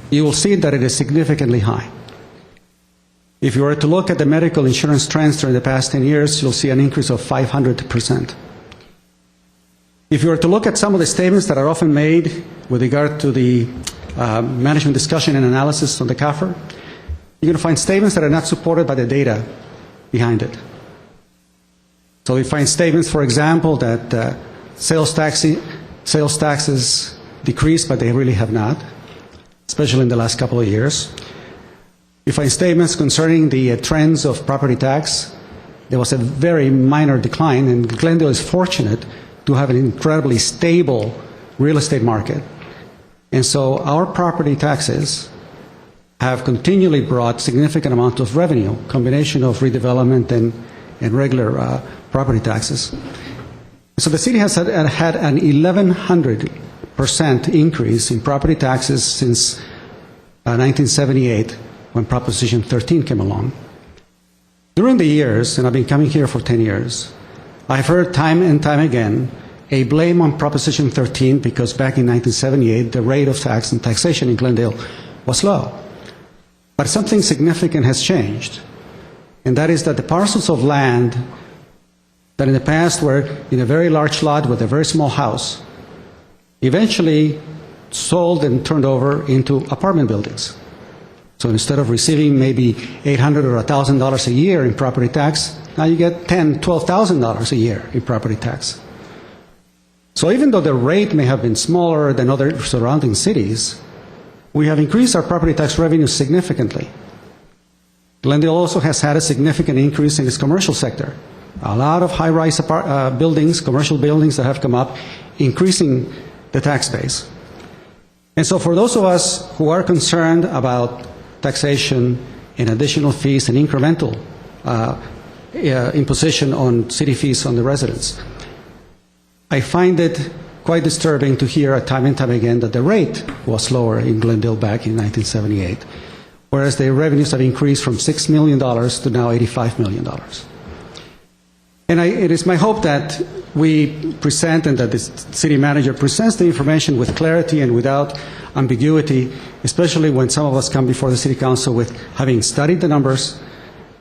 you will see that it is significantly high. If you were to look at the medical insurance trends during the past 10 years, you'll see an increase of 500%. If you were to look at some of the statements that are often made with regard to the management discussion and analysis on the CAFR, you're going to find statements that are not supported by the data behind it. So we find statements, for example, that sales taxes decreased, but they really have not, especially in the last couple of years. You find statements concerning the trends of property tax. There was a very minor decline, and Glendale is fortunate to have an incredibly stable real estate market. And so our property taxes have continually brought significant amount of revenue, combination of redevelopment and regular property taxes. So the city has had an 1,100% increase in property taxes since 1978, when Proposition 13 came along. During the years, and I've been coming here for 10 years, I've heard time and time again a blame on Proposition 13 because back in 1978, the rate of tax and taxation in Glendale was low. But something significant has changed, and that is that the parcels of land that in the past were in a very large lot with a very small house eventually sold and turned over into apartment buildings. So instead of receiving maybe $800 or $1,000 a year in property tax, now you get $10,000, $12,000 a year in property tax. So even though the rate may have been smaller than other surrounding cities, we have increased our property tax revenue significantly. Glendale also has had a significant increase in its commercial sector. A lot of high-rise buildings, commercial buildings that have come up, increasing the tax base. And so for those of us who are concerned about taxation and additional fees and incremental imposition on city fees on the residents, I find it quite disturbing to hear time and time again that the rate was lower in Glendale back in 1978, whereas the revenues have increased from $6 million to now $85 million. And it is my hope that we present and that the city manager presents the information with clarity and without ambiguity, especially when some of us come before the city council with having studied the numbers,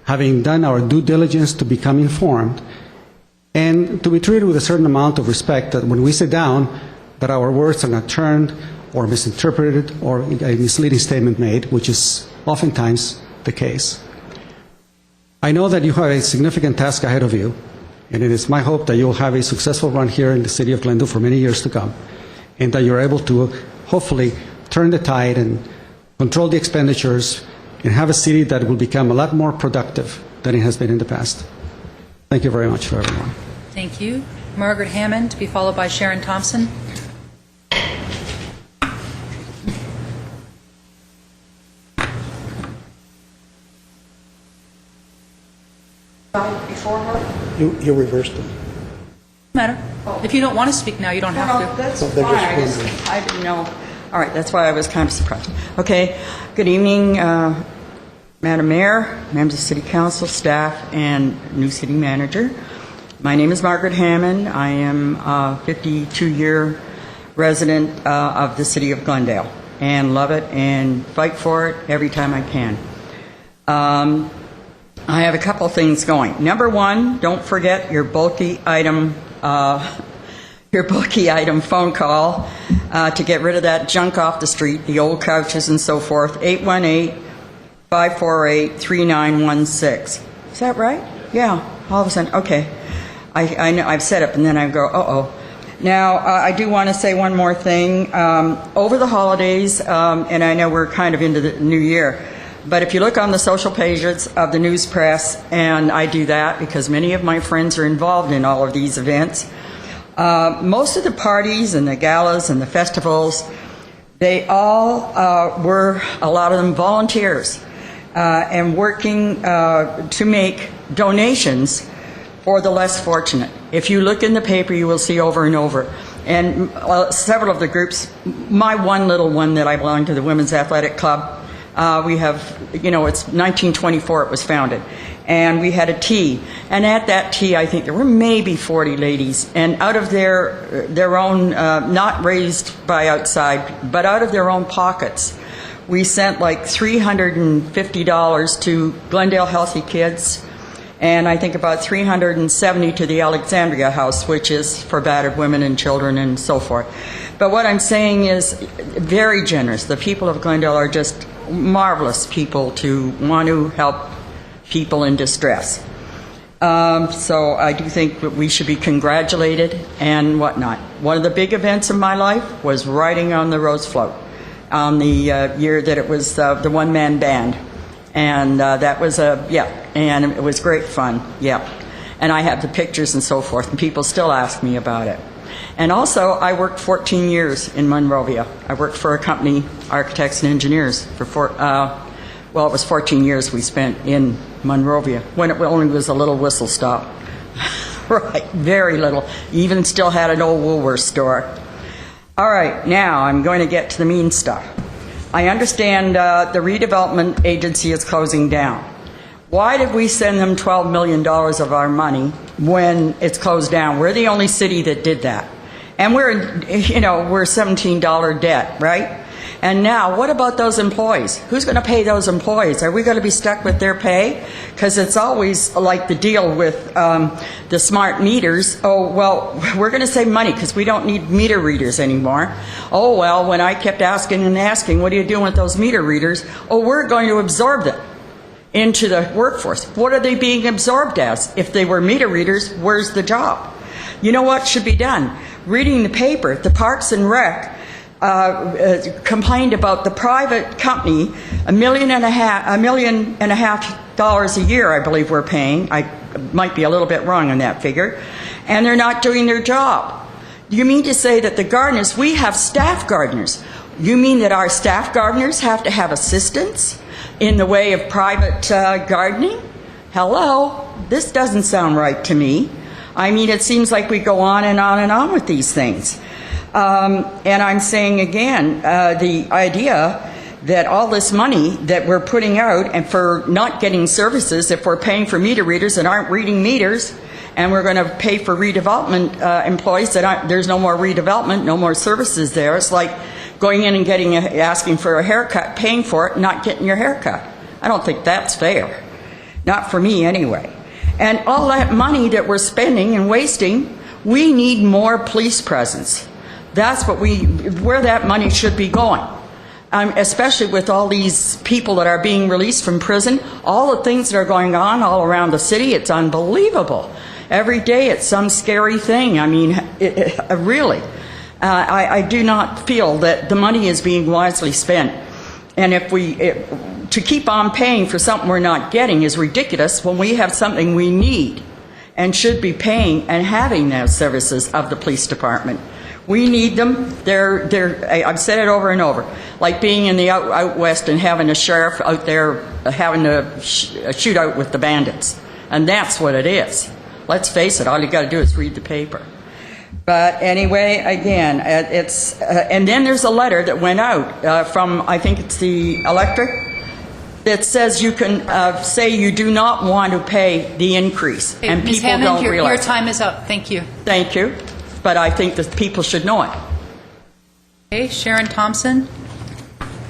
having done our due diligence to become informed, and to be treated with a certain amount of respect that when we sit down, that our words are not turned or misinterpreted or a misleading statement made, which is oftentimes the case. I know that you have a significant task ahead of you, and it is my hope that you'll have a successful run here in the city of Glendale for many years to come, and that you're able to hopefully turn the tide and control the expenditures and have a city that will become a lot more productive than it has been in the past. Thank you very much for everyone. Thank you. Margaret Hammond, to be followed by Sharon Thompson. Before her? You reversed them. Matter. If you don't want to speak now, you don't have to. That's No, fine. they're just wondering. I didn't know. All right, that's why I was kind of surprised. Okay, good evening, Madam Mayor, members of City Council, staff, and new city manager. My name is Margaret Hammond. I am a 52-year resident of the city of Glendale and love it and fight for it every time I can. I have a couple things going. Number one, don't forget your bulky item phone call to get rid of that junk off the street, the old couches and so forth. 818-548-3916. Is that right? Yeah. All of a sudden, okay. I know I've set up, and then I go, Now, I do want to say one more thing. Over the holidays, and I know we're kind of into the new year, but if you look on the social pages of the news press, and I do that because many of my friends are involved in all of these events, most of the parties and the galas and the festivals, they all were, a lot of them, volunteers and working to make donations for the less fortunate. If you look in the paper, you will see over and over. And several of the groups, my one little one that I belong to, the Women's Athletic Club, we have, you know, it's 1924 it was founded. And we had a tea. And at that tea, I think there were maybe 40 ladies. And out of their own, not raised by outside, but out of their own pockets, we sent like $350 to Glendale Healthy Kids, and I think about $370 to the Alexandria House, which is for battered women and children and so forth. But what I'm saying is very generous. The people of Glendale are just marvelous people to want to help people in distress. So I do think that we should be congratulated and whatnot. One of the big events of my life was riding on the Rose Float on the year that it was the one-man band. And that was and it was great fun, And I have the pictures and so forth, and people still ask me about it. And also, I worked 14 years in Monrovia. I worked for a company, Architects and Engineers, for it was 14 years we spent in Monrovia, when it only was a little whistle stop. Right, very little. Even still had an old Woolworth store. All right, now I'm going to get to the mean stuff. I understand the redevelopment agency is closing down. Why did we send them $12 million of our money when it's closed down? We're the only city that did that. And we're $17 debt, right? And now, what about those employees? Who's going to pay those employees? Are we going to be stuck with their pay? Because it's always like the deal with the smart meters. Oh, well, we're going to save money because we don't need meter readers anymore. Oh, well, when I kept asking and asking, what are you doing with those meter readers? Oh, we're going to absorb them into the workforce. What are they being absorbed as? If they were meter readers, where's the job? You know what should be done? Reading the paper, the Parks and Rec complained about the private company, $1.5 million a year, I believe we're paying. I might be a little bit wrong on that figure. And they're not doing their job. You mean to say that the gardeners, we have staff gardeners. You mean that our staff gardeners have to have assistants in the way of private gardening? Hello, this doesn't sound right to me. I mean, it seems like we go on and on and on with these things. And I'm saying again, the idea that all this money that we're putting out and for not getting services, if we're paying for meter readers that aren't reading meters, and we're going to pay for redevelopment employees that aren't, there's no more redevelopment, no more services there. It's like going in and asking for a haircut, paying for it, not getting your haircut. I don't think that's fair. Not for me anyway. And all that money that we're spending and wasting, we need more police presence. That's where that money should be going. Especially with all these people that are being released from prison, all the things that are going on all around the city, it's unbelievable. Every day it's some scary thing. I mean, really. I do not feel that the money is being wisely spent. And to keep on paying for something we're not getting is ridiculous when we have something we need and should be paying and having those services of the police department. We need them. I've said it over and over. Like being in the out west and having a sheriff out there having a shootout with the bandits. And that's what it is. Let's face it, all you got to do is read the paper. But anyway, again, and then there's a letter that went out from, I think it's the electorate, that says you can say you do not want to pay the increase. Hey, and Ms. people Hammond, don't realize your time is up. Thank you. Thank you. But I think that people should know it. Okay, Sharon Thompson.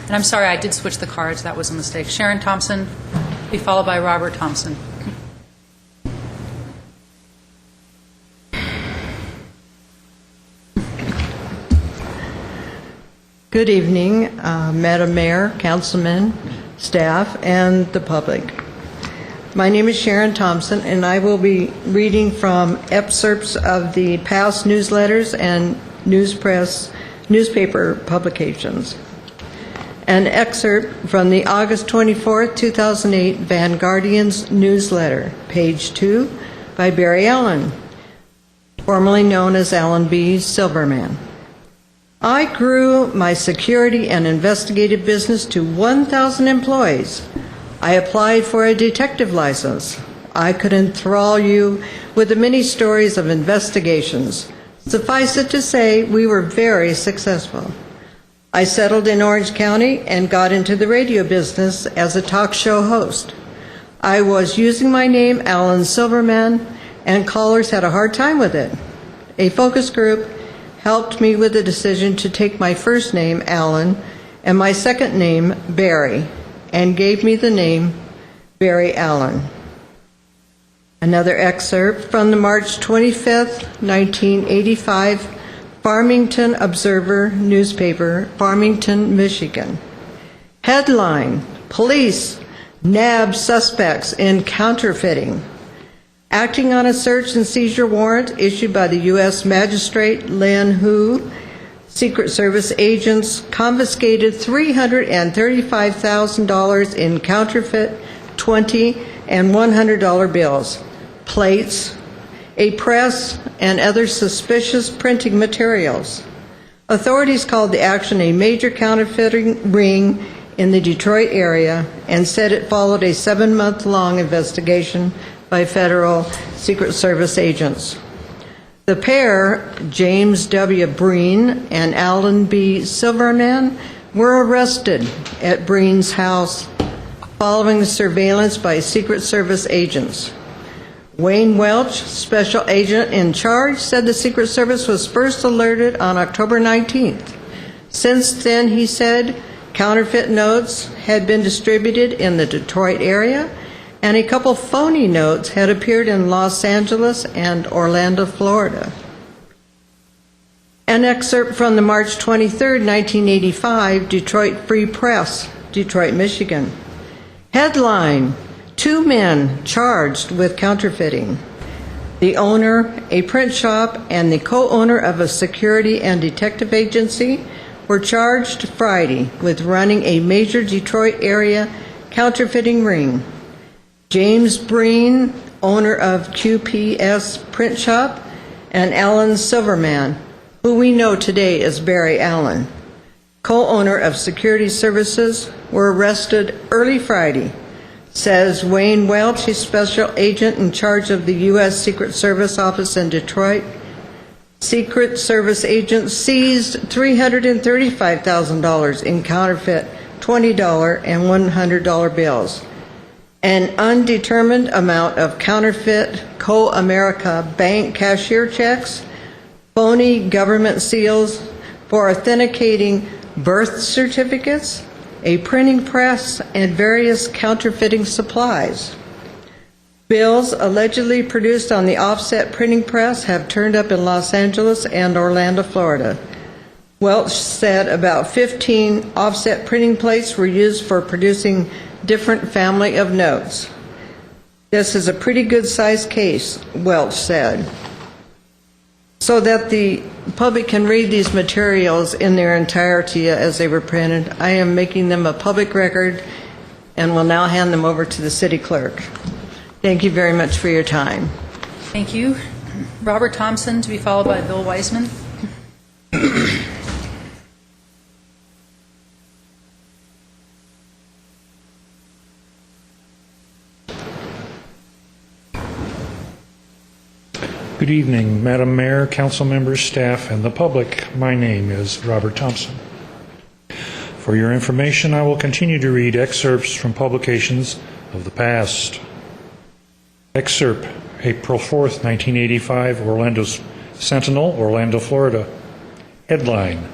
And I'm sorry, I did switch the cards. That was a mistake. Sharon Thompson, be followed by Robert Thompson. Good evening, Madam Mayor, councilmen, staff, and the public. My name is Sharon Thompson, and I will be reading from excerpts of the past newsletters and newspaper publications. An excerpt from the August 24, 2008 Vanguardian's newsletter, page 2, by Barry Allen, formerly known as Alan B. Silverman. I grew my security and investigative business to 1,000 employees. I applied for a detective license. I could enthrall you with the many stories of investigations. Suffice it to say, we were very successful. I settled in Orange County and got into the radio business as a talk show host. I was using my name, Alan Silverman, and callers had a hard time with it. A focus group helped me with the decision to take my first name, Alan, and my second name, Barry, and gave me the name Barry Allen. Another excerpt from the March 25, 1985 Farmington Observer newspaper, Farmington, Michigan. Headline: Police nab suspects in counterfeiting. Acting on a search and seizure warrant issued by the U.S. Magistrate Lynn Hu, Secret Service agents confiscated $335,000 in counterfeit $20 and $100 bills, plates, a press, and other suspicious printing materials. Authorities called the action a major counterfeiting ring in the Detroit area and said it followed a 7-month-long investigation by federal Secret Service agents. The pair, James W. Breen and Alan B. Silverman, were arrested at Breen's house following surveillance by Secret Service agents. Wayne Welch, special agent in charge, said the Secret Service was first alerted on October 19th. Since then, he said, counterfeit notes had been distributed in the Detroit area, and a couple phony notes had appeared in Los Angeles and Orlando, Florida. An excerpt from the March 23, 1985 Detroit Free Press, Detroit, Michigan. Headline: 2 men charged with counterfeiting. The owner, a print shop, and the co-owner of a security and detective agency were charged Friday with running a major Detroit area counterfeiting ring. James Breen, owner of QPS Print Shop, and Alan Silverman, who we know today as Barry Allen, co-owner of Security Services, were arrested early Friday, says Wayne Welch, a special agent in charge of the U.S. Secret Service office in Detroit. Secret Service agents seized $335,000 in counterfeit $20 and $100 bills, an undetermined amount of counterfeit Co-America bank cashier checks, phony government seals for authenticating birth certificates, a printing press, and various counterfeiting supplies. Bills allegedly produced on the offset printing press have turned up in Los Angeles and Orlando, Florida. Welch said about 15 offset printing plates were used for producing different family of notes. This is a pretty good-sized case, Welch said. So that the public can read these materials in their entirety as they were printed, I am making them a public record and will now hand them over to the city clerk. Thank you very much for your time. Thank you. Robert Thompson, to be followed by Bill Wiseman. Good evening, Madam Mayor, council members, staff, and the public. My name is Robert Thompson. For your information, I will continue to read excerpts from publications of the past. Excerpt, April 4th, 1985, Orlando Sentinel, Orlando, Florida. Headline: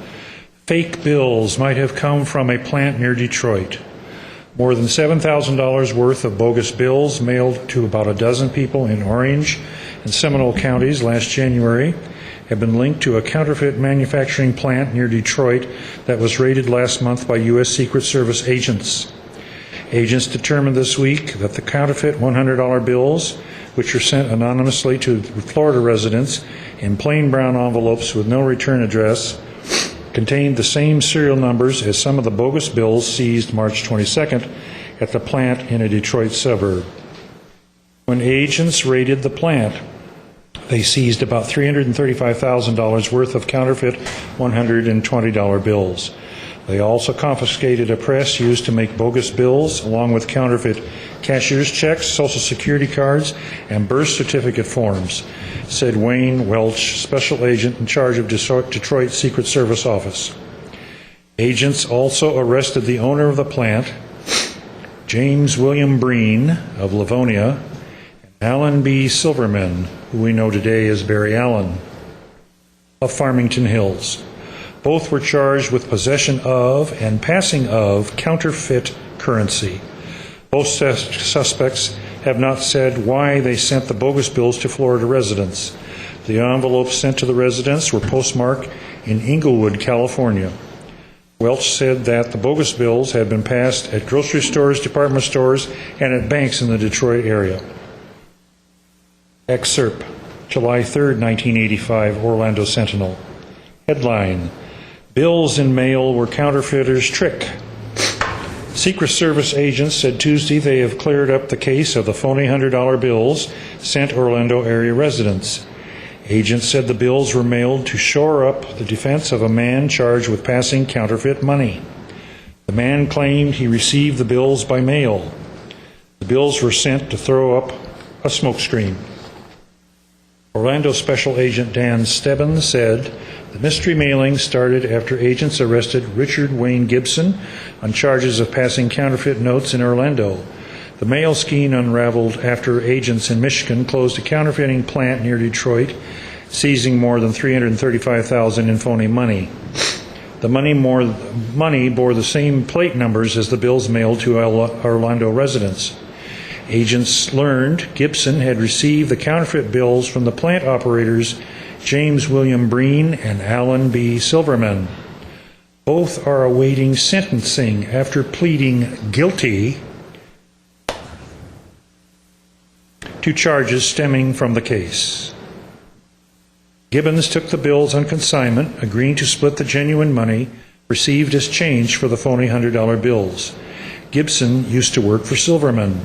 Fake bills might have come from a plant near Detroit. More than $7,000 worth of bogus bills mailed to about a dozen people in Orange and Seminole counties last January have been linked to a counterfeit manufacturing plant near Detroit that was raided last month by U.S. Secret Service agents. Agents determined this week that the counterfeit $100 bills, which were sent anonymously to Florida residents in plain brown envelopes with no return address, contained the same serial numbers as some of the bogus bills seized March 22nd at the plant in a Detroit suburb. When agents raided the plant, they seized about $335,000 worth of counterfeit $120 bills. They also confiscated a press used to make bogus bills, along with counterfeit cashier's checks, Social Security cards, and birth certificate forms, said Wayne Welch, special agent in charge of Detroit Secret Service office. Agents also arrested the owner of the plant, James William Breen of Livonia, and Alan B. Silverman, who we know today as Barry Allen, of Farmington Hills. Both were charged with possession of and passing of counterfeit currency. Both suspects have not said why they sent the bogus bills to Florida residents. The envelopes sent to the residents were postmarked in Inglewood, California. Welch said that the bogus bills had been passed at grocery stores, department stores, and at banks in the Detroit area. Excerpt, July 3, 1985, Orlando Sentinel. Headline, Bills in mail were counterfeiters' trick. Secret Service agents said Tuesday they have cleared up the case of the phony $100 bills sent Orlando area residents. Agents said the bills were mailed to shore up the defense of a man charged with passing counterfeit money. The man claimed he received the bills by mail. The bills were sent to throw up a smokescreen. Orlando Special Agent Dan Stebbins said the mystery mailing started after agents arrested Richard Wayne Gibson on charges of passing counterfeit notes in Orlando. The mail scheme unraveled after agents in Michigan closed a counterfeiting plant near Detroit, seizing more than $335,000 in phony money. The money bore the same plate numbers as the bills mailed to Orlando residents. Agents learned Gibson had received the counterfeit bills from the plant operators James William Breen and Alan B. Silverman. Both are awaiting sentencing after pleading guilty to charges stemming from the case. Gibbons took the bills on consignment, agreeing to split the genuine money received as change for the phony $100 bills. Gibson used to work for Silverman.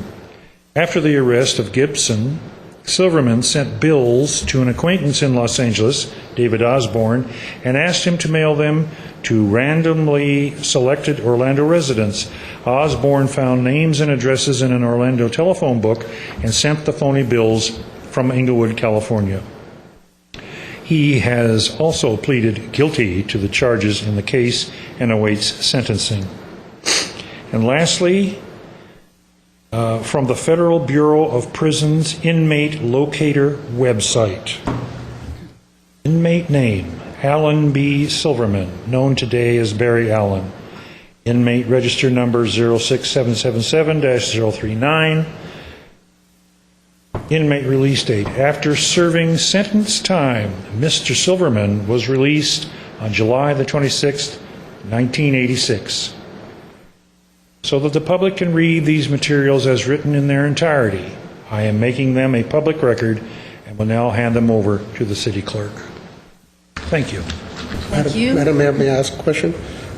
After the arrest of Gibson, Silverman sent bills to an acquaintance in Los Angeles, David Osborne, and asked him to mail them to randomly selected Orlando residents. Osborne found names and addresses in an Orlando telephone book and sent the phony bills from Inglewood, California. He has also pleaded guilty to the charges in the case and awaits sentencing. And lastly, from the Federal Bureau of Prisons Inmate Locator website. Inmate name, Alan B. Silverman, known today as Barry Allen. Inmate register number 06777-039. Inmate release date. After serving sentence time, Mr. Silverman was released on July the 26th, 1986. So that the public can read these materials as written in their entirety, I am making them a public record and will now hand them over to the city clerk. Thank you. Madam Mayor, may I ask a question?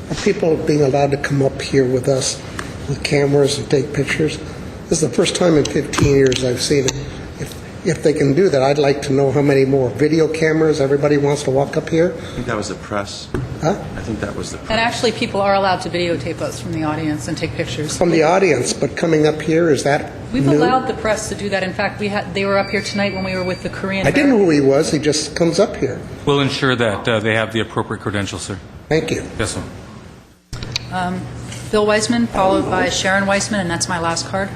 Are people being allowed to come up here with us with cameras and take pictures? This is the first time in 15 years I've seen it. If they can do that, I'd like to know how many more video cameras. Everybody wants to walk up here. I think that was the press. Huh? I think that was the press. And actually, people are allowed to videotape us from the audience and take pictures. From the audience, but coming up here, is that We've new? allowed the press to do that. In fact, they were up here tonight when we were with the Korean. I didn't know who he was. He just comes up here. We'll ensure that they have the appropriate credentials, sir. Thank you. Yes, sir. Bill Weissman, followed by Sharon Weissman, and that's my last card.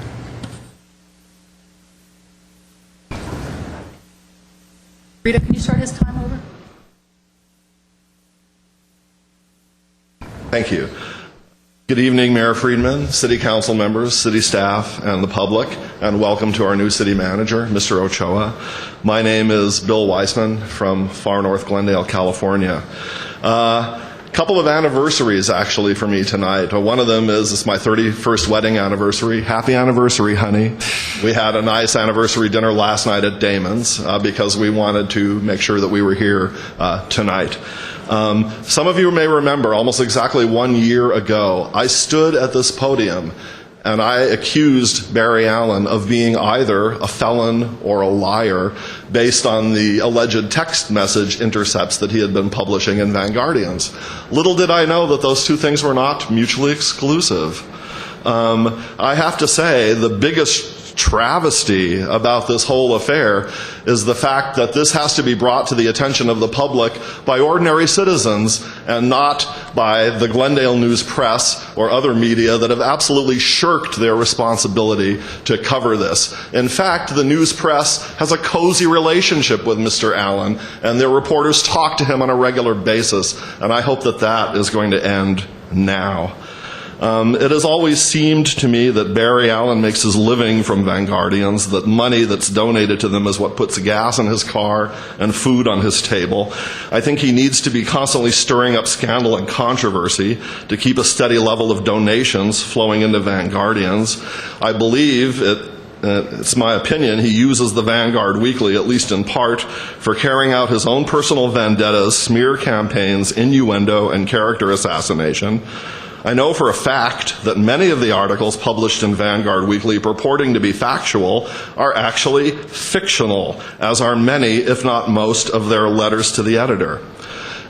Rita, can you start his time over? Thank you. Good evening, Mayor Friedman, City Council members, city staff, and the public, and welcome to our new city manager, Mr. Ochoa. My name is Bill Weissman from far north Glendale, California. couple of anniversaries, actually, for me tonight. One of them is it's my 31st wedding anniversary. Happy anniversary, honey. We had a nice anniversary dinner last night at Damon's because we wanted to make sure that we were here tonight. Some of you may remember, almost exactly 1 year ago, I stood at this podium and I accused Barry Allen of being either a felon or a liar based on the alleged text message intercepts that he had been publishing in Vanguardians. Little did I know that those two things were not mutually exclusive. I have to say, the biggest travesty about this whole affair is the fact that this has to be brought to the attention of the public by ordinary citizens and not by the Glendale News Press or other media that have absolutely shirked their responsibility to cover this. In fact, the news press has a cozy relationship with Mr. Allen, and their reporters talk to him on a regular basis, and I hope that that is going to end now. It has always seemed to me that Barry Allen makes his living from Vanguardians, that money that's donated to them is what puts gas in his car and food on his table. I think he needs to be constantly stirring up scandal and controversy to keep a steady level of donations flowing into Vanguardians. I believe it's my opinion, he uses the Vanguard Weekly, at least in part, for carrying out his own personal vendettas, smear campaigns, innuendo, and character assassination. I know for a fact that many of the articles published in Vanguard Weekly purporting to be factual are actually fictional, as are many, if not most, of their letters to the editor.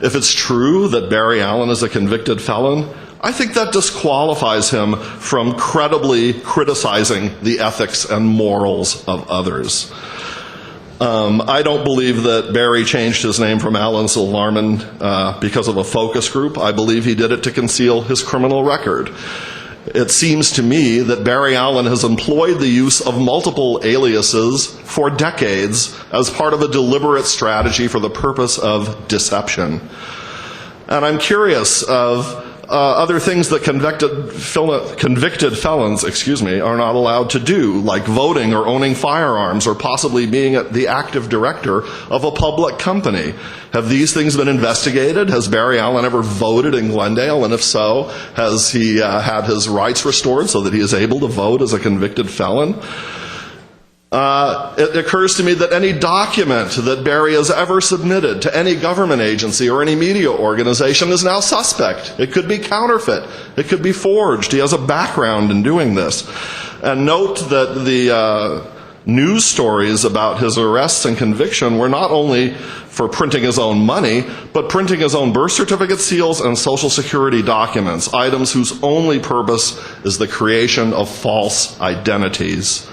If it's true that Barry Allen is a convicted felon, I think that disqualifies him from credibly criticizing the ethics and morals of others. I don't believe that Barry changed his name from Alan Silverman because of a focus group. I believe he did it to conceal his criminal record. It seems to me that Barry Allen has employed the use of multiple aliases for decades as part of a deliberate strategy for the purpose of deception. And I'm curious of other things that convicted felons, are not allowed to do, like voting or owning firearms or possibly being the active director of a public company. Have these things been investigated? Has Barry Allen ever voted in Glendale? And if so, has he had his rights restored so that he is able to vote as a convicted felon? It occurs to me that any document that Barry has ever submitted to any government agency or any media organization is now suspect. It could be counterfeit. It could be forged. He has a background in doing this. And note that the news stories about his arrests and conviction were not only for printing his own money, but printing his own birth certificate seals and Social Security documents, items whose only purpose is the creation of false identities.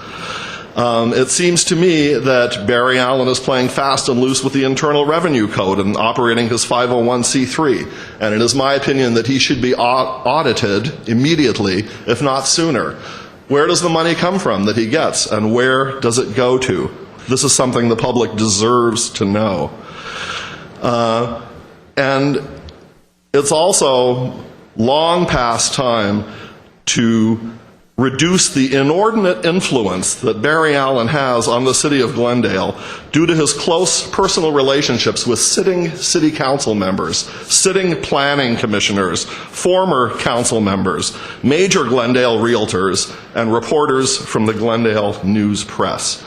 It seems to me that Barry Allen is playing fast and loose with the Internal Revenue Code and operating his 501c3. And it is my opinion that he should be audited immediately, if not sooner. Where does the money come from that he gets, and where does it go to? This is something the public deserves to know. And it's also long past time to reduce the inordinate influence that Barry Allen has on the city of Glendale due to his close personal relationships with sitting city council members, sitting planning commissioners, former council members, major Glendale realtors, and reporters from the Glendale News Press.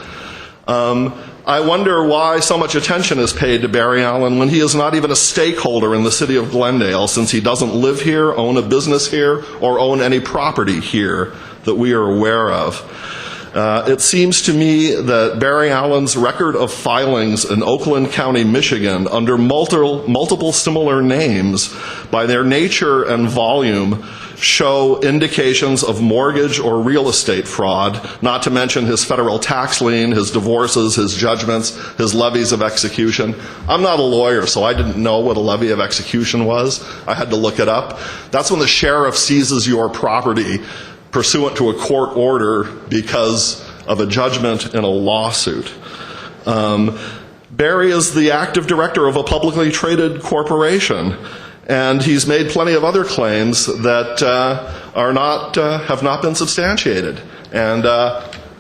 I wonder why so much attention is paid to Barry Allen when he is not even a stakeholder in the city of Glendale, since he doesn't live here, own a business here, or own any property here that we are aware of. It seems to me that Barry Allen's record of filings in Oakland County, Michigan, under multiple similar names, by their nature and volume, show indications of mortgage or real estate fraud, not to mention his federal tax lien, his divorces, his judgments, his levies of execution. I'm not a lawyer, so I didn't know what a levy of execution was. I had to look it up. That's when the sheriff seizes your property pursuant to a court order because of a judgment in a lawsuit. Barry is the active director of a publicly traded corporation, and he's made plenty of other claims that have not been substantiated. And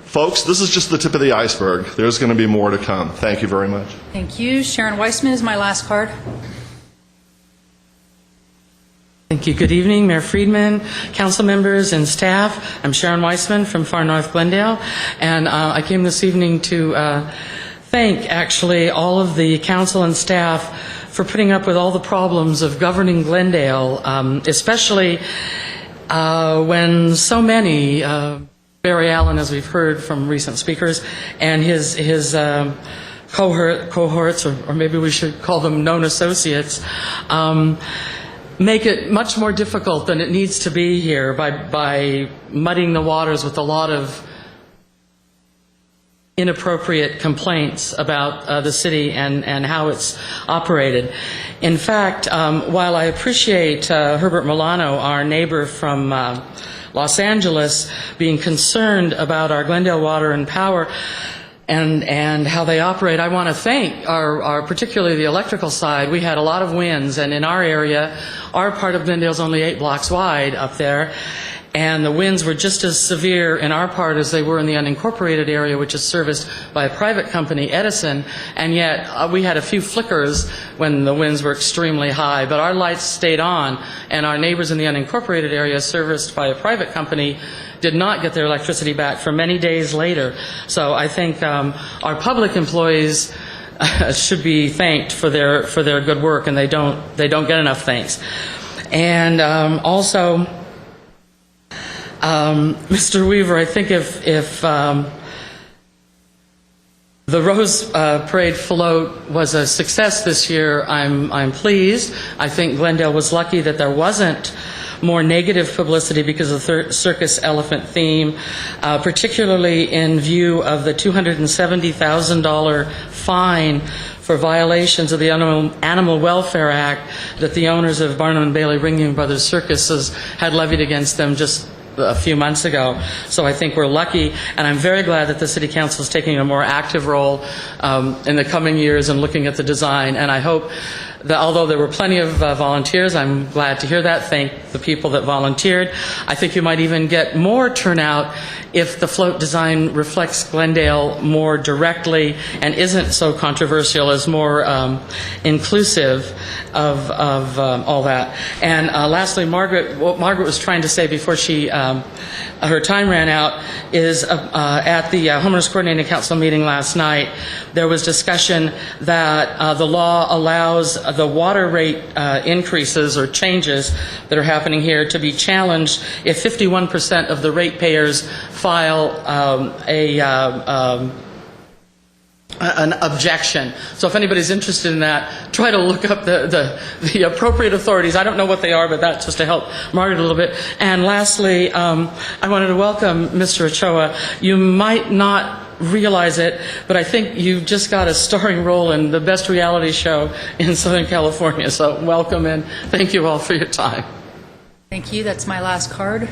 folks, this is just the tip of the iceberg. There's going to be more to come. Thank you very much. Thank you. Sharon Weissman is my last card. Thank you. Good evening, Mayor Friedman, council members, and staff. I'm Sharon Weissman from Far North Glendale, and I came this evening to thank, actually, all of the council and staff for putting up with all the problems of governing Glendale, especially when so many, Barry Allen, as we've heard from recent speakers, and his cohorts, or maybe we should call them known associates, make it much more difficult than it needs to be here by muddying the waters with a lot of inappropriate complaints about the city and how it's operated. In fact, while I appreciate Herbert Milano, our neighbor from Los Angeles, being concerned about our Glendale Water and Power and how they operate, I want to thank our particularly the electrical side. We had a lot of winds, and in our area, our part of Glendale is only 8 blocks wide up there, and the winds were just as severe in our part as they were in the unincorporated area, which is serviced by a private company, Edison, and yet we had a few flickers when the winds were extremely high, but our lights stayed on, and our neighbors in the unincorporated area serviced by a private company did not get their electricity back for many days later. So I think our public employees should be thanked for their good work, and they don't get enough thanks. And also, Mr. Weaver, I think if the Rose Parade float was a success this year, I'm pleased. I think Glendale was lucky that there wasn't more negative publicity because of the circus elephant theme, particularly in view of the $270,000 fine for violations of the Animal Welfare Act that the owners of Barnum and Bailey Ringling Brothers Circuses had levied against them just a few months ago. So I think we're lucky, and I'm very glad that the City Council is taking a more active role in the coming years and looking at the design. And I hope that although there were plenty of volunteers, I'm glad to hear that. Thank the people that volunteered. I think you might even get more turnout if the float design reflects Glendale more directly and isn't so controversial, is more inclusive of all that. And lastly, what Margaret was trying to say before her time ran out is at the Homeowners Coordinating Council meeting last night, there was discussion that the law allows the water rate increases or changes that are happening here to be challenged if 51% of the ratepayers file an objection. So if anybody's interested in that, try to look up the appropriate authorities. I don't know what they are, but that's just to help Margaret a little bit. And lastly, I wanted to welcome Mr. Ochoa. You might not realize it, but I think you've just got a starring role in the best reality show in Southern California. So welcome, and thank you all for your time. Thank you. That's my last card. Is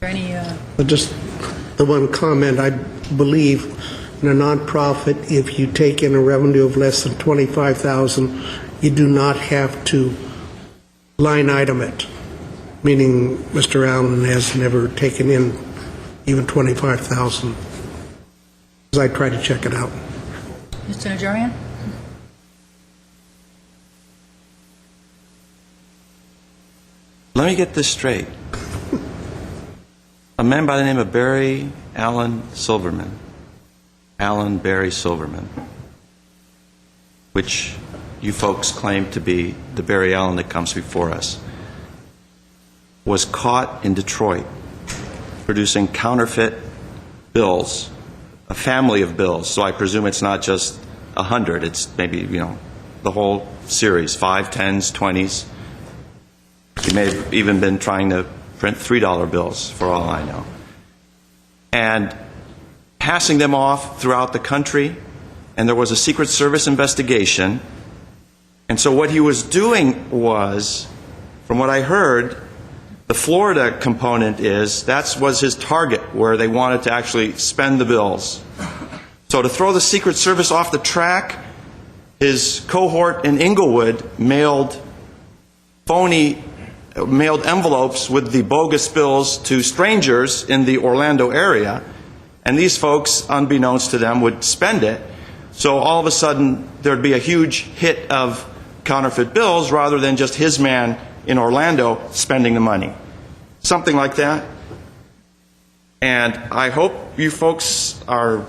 there any... Just the one comment, I believe in a nonprofit, if you take in a revenue of less than $25,000, you do not have to line item it, meaning Mr. Allen has never taken in even $25,000. I tried to check it out. Mr. Najarian? Let me get this straight. A man by the name of Barry Allen Silverman, Allen Barry Silverman, which you folks claim to be the Barry Allen that comes before us, was caught in Detroit producing counterfeit bills, a family of bills. So I presume it's not just 100, it's maybe, the whole series, 5, 10s, 20s. He may have even been trying to print $3 bills, for all I know. And passing them off throughout the country, and there was a Secret Service investigation. And so what he was doing was, from what I heard, the Florida component was his target, where they wanted to actually spend the bills. So to throw the Secret Service off the track, his cohort in Inglewood mailed envelopes with the bogus bills to strangers in the Orlando area, and these folks, unbeknownst to them, would spend it. So all of a sudden, there'd be a huge hit of counterfeit bills rather than just his man in Orlando spending the money. Something like that. And I hope you folks have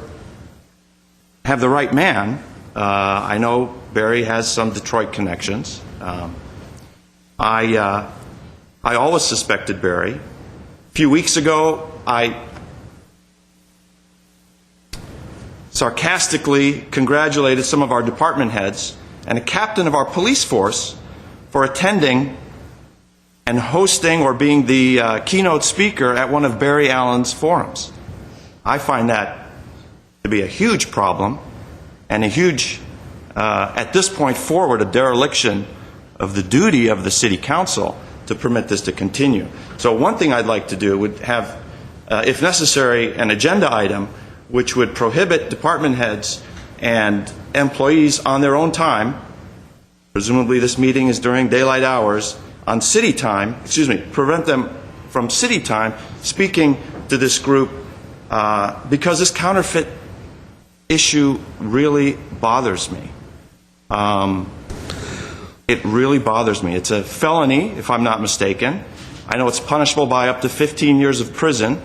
the right man. I know Barry has some Detroit connections. I always suspected Barry. A few weeks ago, I sarcastically congratulated some of our department heads and a captain of our police force for attending and hosting or being the keynote speaker at one of Barry Allen's forums. I find that to be a huge problem and a huge, at this point forward, a dereliction of the duty of the City Council to permit this to continue. So one thing I'd like to do would have, if necessary, an agenda item which would prohibit department heads and employees on their own time, presumably this meeting is during daylight hours, on city time, prevent them from city time speaking to this group because this counterfeit issue really bothers me. It really bothers me. It's a felony, if I'm not mistaken. I know it's punishable by up to 15 years of prison,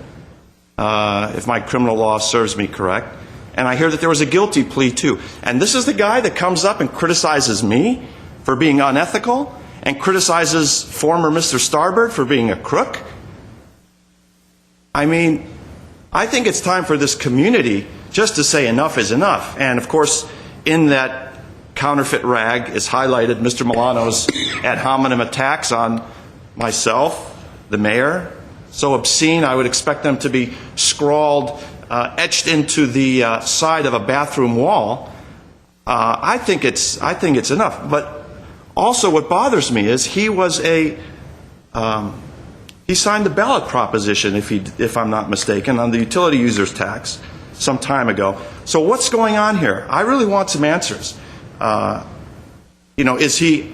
if my criminal law serves me correct. And I hear that there was a guilty plea, too. And this is the guy that comes up and criticizes me for being unethical and criticizes former Mr. Starbird for being a crook. I mean, I think it's time for this community just to say enough is enough. And, of course, in that counterfeit rag is highlighted Mr. Milano's ad hominem attacks on myself, the mayor. So obscene, I would expect them to be scrawled, etched into the side of a bathroom wall. I think it's enough. But also what bothers me is he signed the ballot proposition, if I'm not mistaken, on the utility users tax some time ago. So what's going on here? I really want some answers. Is he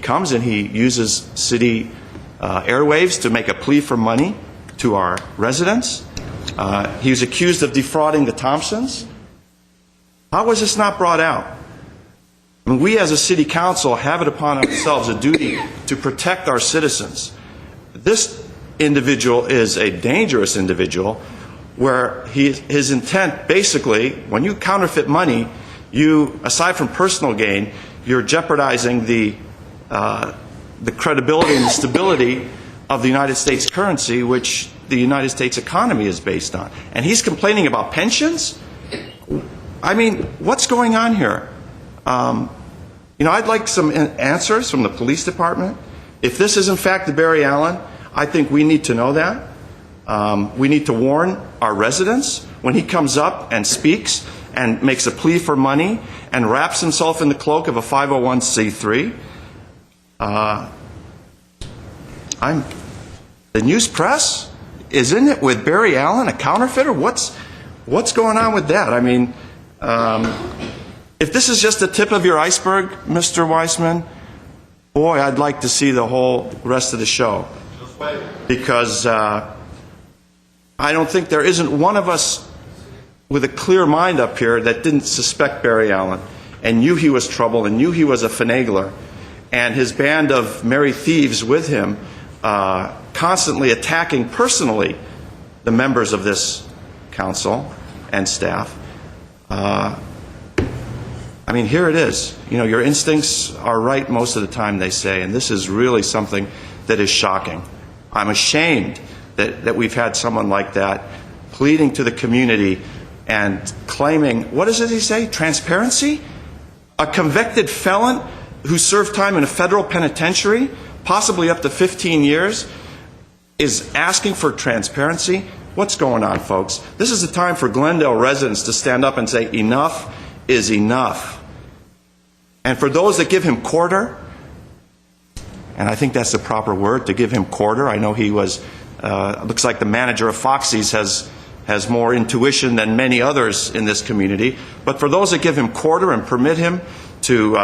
comes and he uses city airwaves to make a plea for money to our residents. He was accused of defrauding the Thompsons. How was this not brought out? I mean, we as a city council have it upon ourselves a duty to protect our citizens. This individual is a dangerous individual where his intent, basically, when you counterfeit money, you, aside from personal gain, you're jeopardizing the credibility and the stability of the United States currency, which the United States economy is based on. And he's complaining about pensions? I mean, what's going on here? I'd like some answers from the police department. If this is in fact the Barry Allen, I think we need to know that. We need to warn our residents when he comes up and speaks and makes a plea for money and wraps himself in the cloak of a 501c3. The news press is in it with Barry Allen, a counterfeiter. What's going on with that? I mean, if this is just the tip of your iceberg, Mr. Weissman, boy, I'd like to see the whole rest of the show. Because I don't think there isn't one of us with a clear mind up here that didn't suspect Barry Allen and knew he was trouble and knew he was a finagler, and his band of merry thieves with him constantly attacking personally the members of this council and staff. I mean, here it is. Your instincts are right most of the time, they say, and this is really something that is shocking. I'm ashamed that we've had someone like that pleading to the community and claiming, what does he say, transparency? A convicted felon who served time in a federal penitentiary, possibly up to 15 years, is asking for transparency? What's going on, folks? This is the time for Glendale residents to stand up and say, enough is enough. And for those that give him quarter, and I think that's the proper word, to give him quarter. I know he was, looks like the manager of Foxy's has more intuition than many others in this community. But for those that give him quarter and permit him to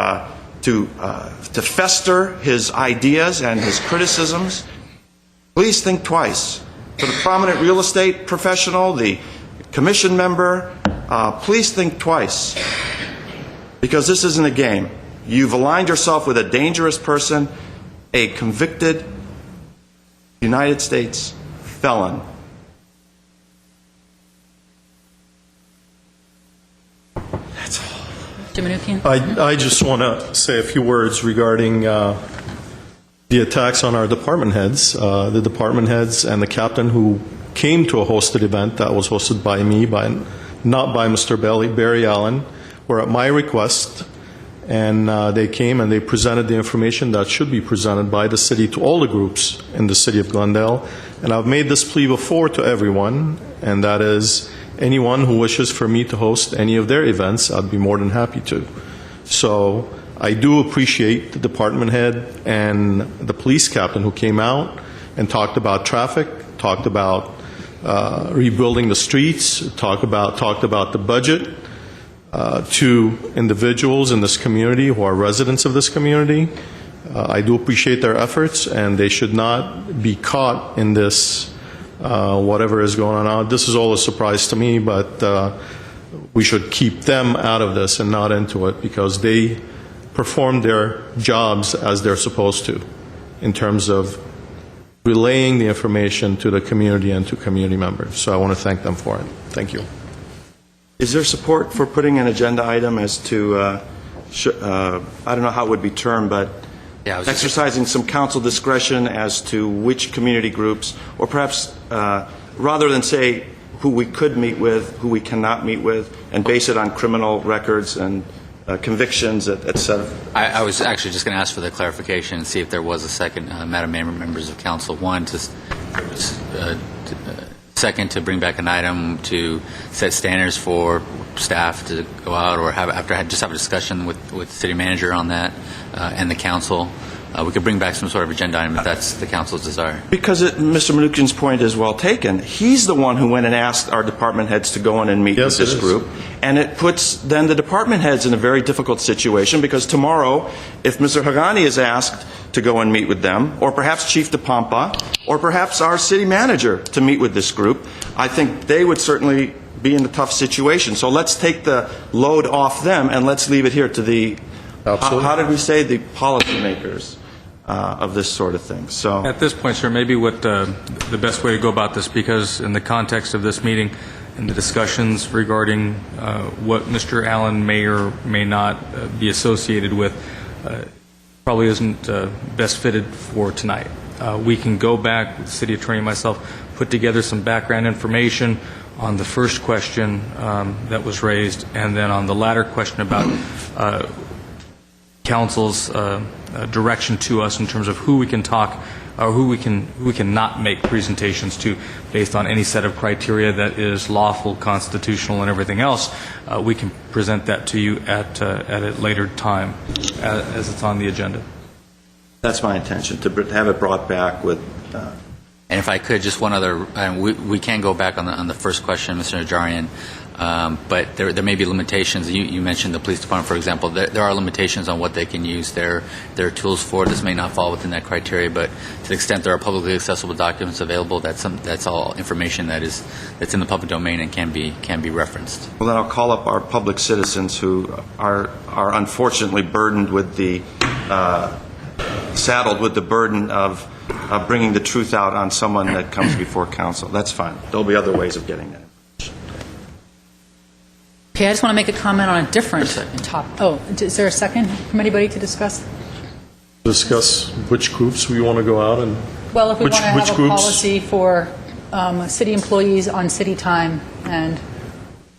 fester his ideas and his criticisms, please think twice. For the prominent real estate professional, the commission member, please think twice. Because this isn't a game. You've aligned yourself with a dangerous person, a convicted United States felon. Mr. Manoukian? I just want to say a few words regarding the attacks on our department heads. The department heads and the captain who came to a hosted event that was hosted by me, not by Mr. Barry Allen, were at my request, and they came and they presented the information that should be presented by the city to all the groups in the city of Glendale. And I've made this plea before to everyone, and that is anyone who wishes for me to host any of their events, I'd be more than happy to. So I do appreciate the department head and the police captain who came out and talked about traffic, talked about rebuilding the streets, talked about the budget to individuals in this community who are residents of this community. I do appreciate their efforts, and they should not be caught in this whatever is going on. This is all a surprise to me, but we should keep them out of this and not into it, because they perform their jobs as they're supposed to in terms of relaying the information to the community and to community members. So I want to thank them for it. Thank you. Is there support for putting an agenda item as to, I don't know how it would be termed, but exercising some council discretion as to which community groups, or perhaps rather than say who we could meet with, who we cannot meet with, and base it on criminal records and convictions, et cetera? I was actually just going to ask for the clarification and see if there was a second. Madam Mayor, members of council, one, second, to bring back an item to set standards for staff to go out, or have a discussion with the city manager on that and the council. We could bring back some sort of agenda item if that's the council's desire. Because Mr. Mnuchin's point is well taken. He's the one who went and asked our department heads to go in and meet with this group. And it puts then the department heads in a very difficult situation, because tomorrow, if Mr. Hagani is asked to go and meet with them, or perhaps Chief DePompa, or perhaps our city manager to meet with this group, I think they would certainly be in a tough situation. So let's take the load off them, and let's leave it here to the, how did we say, the policymakers of this sort of thing. So at this point, sir, maybe what the best way to go about this, because in the context of this meeting and the discussions regarding what Mr. Allen may or may not be associated with, probably isn't best fitted for tonight. We can go back, the city attorney and myself, put together some background information on the first question that was raised, and then on the latter question about council's direction to us in terms of who we can talk or who we can not make presentations to based on any set of criteria that is lawful, constitutional, and everything else. We can present that to you at a later time as it's on the agenda. That's my intention, to have it brought back with... And if I could, just one other, we can go back on the first question, Mr. Najarian, but there may be limitations. You mentioned the police department, for example. There are limitations on what they can use their tools for. This may not fall within that criteria, but to the extent there are publicly accessible documents available, that's all information that's in the public domain and can be referenced. Well, then I'll call up our public citizens who are unfortunately burdened with the saddled with the burden of bringing the truth out on someone that comes before council. That's fine. There'll be other ways of getting that. Okay, I just want to make a comment on a different topic. Oh, is there a second from anybody to discuss? Discuss which groups we want to go out and Well, if we want to have a groups? policy for city employees on city time and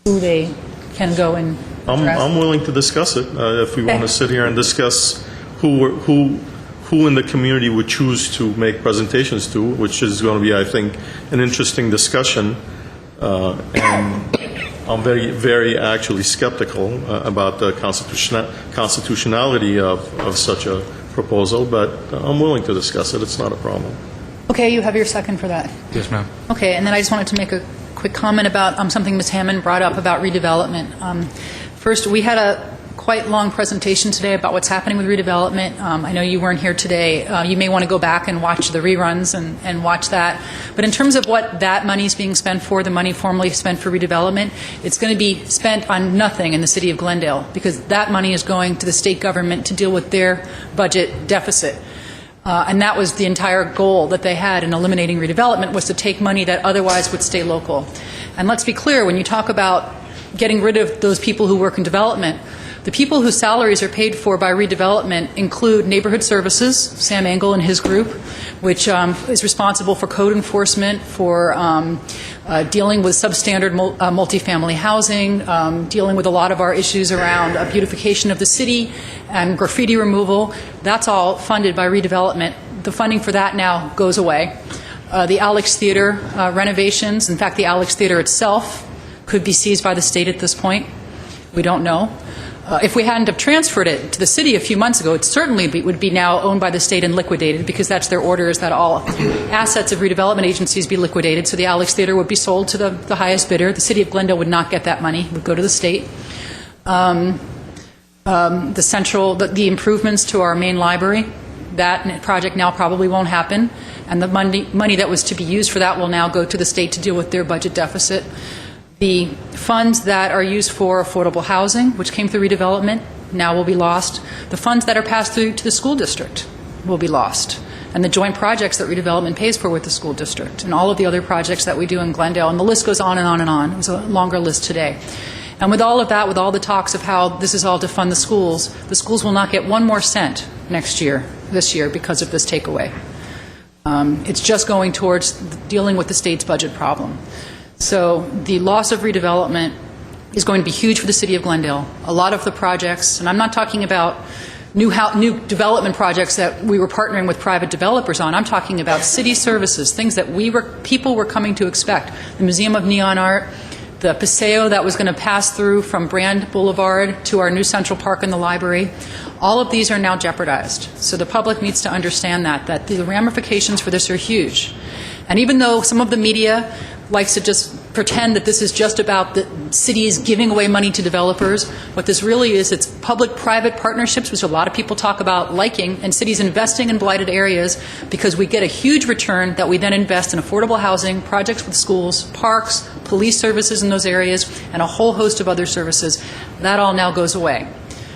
who they can go and address. I'm willing to discuss it if we want to sit here and discuss who in the community would choose to make presentations to, which is going to be, I think, an interesting discussion. And I'm very, very actually skeptical about the constitutionality of such a proposal, but I'm willing to discuss it. It's not a problem. Okay, you have your second for that. Yes, ma'am. Okay, and then I just wanted to make a quick comment about something Ms. Hammond brought up about redevelopment. First, we had a quite long presentation today about what's happening with redevelopment. I know you weren't here today. You may want to go back and watch the reruns and watch that. But in terms of what that money is being spent for, the money formerly spent for redevelopment, it's going to be spent on nothing in the city of Glendale, because that money is going to the state government to deal with their budget deficit. And that was the entire goal that they had in eliminating redevelopment, was to take money that otherwise would stay local. And let's be clear, when you talk about getting rid of those people who work in development, the people whose salaries are paid for by redevelopment include neighborhood services, Sam Engel and his group, which is responsible for code enforcement, for dealing with substandard multifamily housing, dealing with a lot of our issues around beautification of the city and graffiti removal. That's all funded by redevelopment. The funding for that now goes away. The Alex Theater renovations, in fact, the Alex Theater itself could be seized by the state at this point. We don't know. If we hadn't have transferred it to the city a few months ago, it certainly would be now owned by the state and liquidated, because that's their order, is that all assets of redevelopment agencies be liquidated. So the Alex Theater would be sold to the highest bidder. The city of Glendale would not get that money. It would go to the state. The improvements to our main library, that project now probably won't happen. And the money that was to be used for that will now go to the state to deal with their budget deficit. The funds that are used for affordable housing, which came through redevelopment, now will be lost. The funds that are passed through to the school district will be lost. And the joint projects that redevelopment pays for with the school district, and all of the other projects that we do in Glendale, and the list goes on and on and on. It was a longer list today. And with all of that, with all the talks of how this is all to fund the schools will not get one more cent this year, because of this takeaway. It's just going towards dealing with the state's budget problem. So the loss of redevelopment is going to be huge for the city of Glendale. A lot of the projects, and I'm not talking about new development projects that we were partnering with private developers on. I'm talking about city services, things that people were coming to expect. The Museum of Neon Art, the Paseo that was going to pass through from Brand Boulevard to our new Central Park and the library. All of these are now jeopardized. So the public needs to understand that the ramifications for this are huge. And even though some of the media likes to just pretend that this is just about the cities giving away money to developers, what this really is, it's public-private partnerships, which a lot of people talk about liking, and cities investing in blighted areas, because we get a huge return that we then invest in affordable housing, projects with schools, parks, police services in those areas, and a whole host of other services. That all now goes away.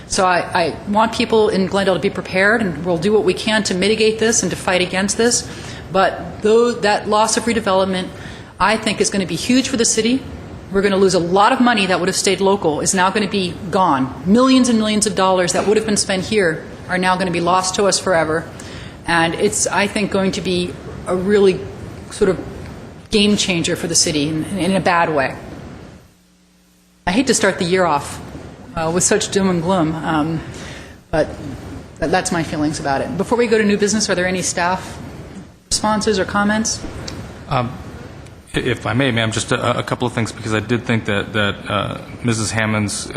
So I want people in Glendale to be prepared, and we'll do what we can to mitigate this and to fight against this. But that loss of redevelopment, I think, is going to be huge for the city. We're going to lose a lot of money that would have stayed local, is now going to be gone. Millions and millions of dollars that would have been spent here are now going to be lost to us forever. And it's, I think, going to be a really sort of game changer for the city in a bad way. I hate to start the year off with such doom and gloom, but that's my feelings about it. Before we go to new business, are there any staff responses or comments? If I may, ma'am, just a couple of things, because I did think that Mrs. Hammond's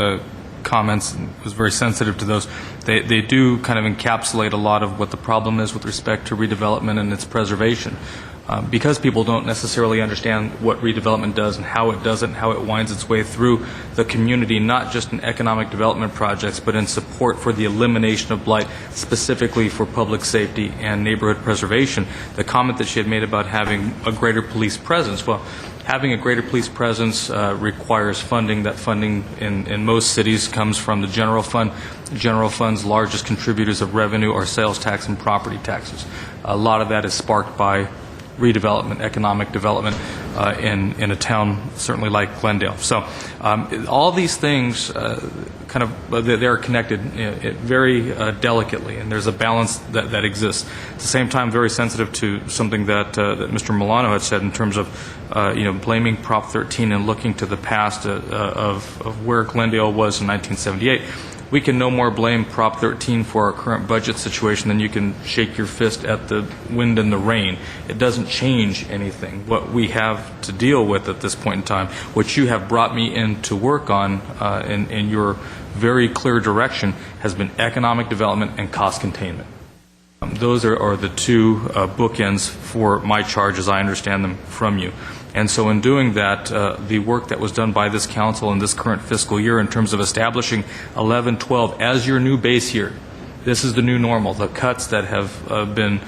comments was very sensitive to those. They do kind of encapsulate a lot of what the problem is with respect to redevelopment and its preservation. Because people don't necessarily understand what redevelopment does and how it does it and how it winds its way through the community, not just in economic development projects, but in support for the elimination of blight, specifically for public safety and neighborhood preservation. The comment that she had made about having a greater police presence, well, having a greater police presence requires funding. That funding in most cities comes from the general fund. The general fund's largest contributors of revenue are sales tax and property taxes. A lot of that is sparked by redevelopment, economic development in a town certainly like Glendale. So all these things they're connected very delicately, and there's a balance that exists. At the same time, very sensitive to something that Mr. Milano had said in terms of blaming Prop 13 and looking to the past of where Glendale was in 1978. We can no more blame Prop 13 for our current budget situation than you can shake your fist at the wind and the rain. It doesn't change anything. What we have to deal with at this point in time, what you have brought me in to work on in your very clear direction, has been economic development and cost containment. Those are the two bookends for my charge as I understand them from you. And so in doing that, the work that was done by this council in this current fiscal year in terms of establishing 11-12 as your new base year, this is the new normal. The cuts that have been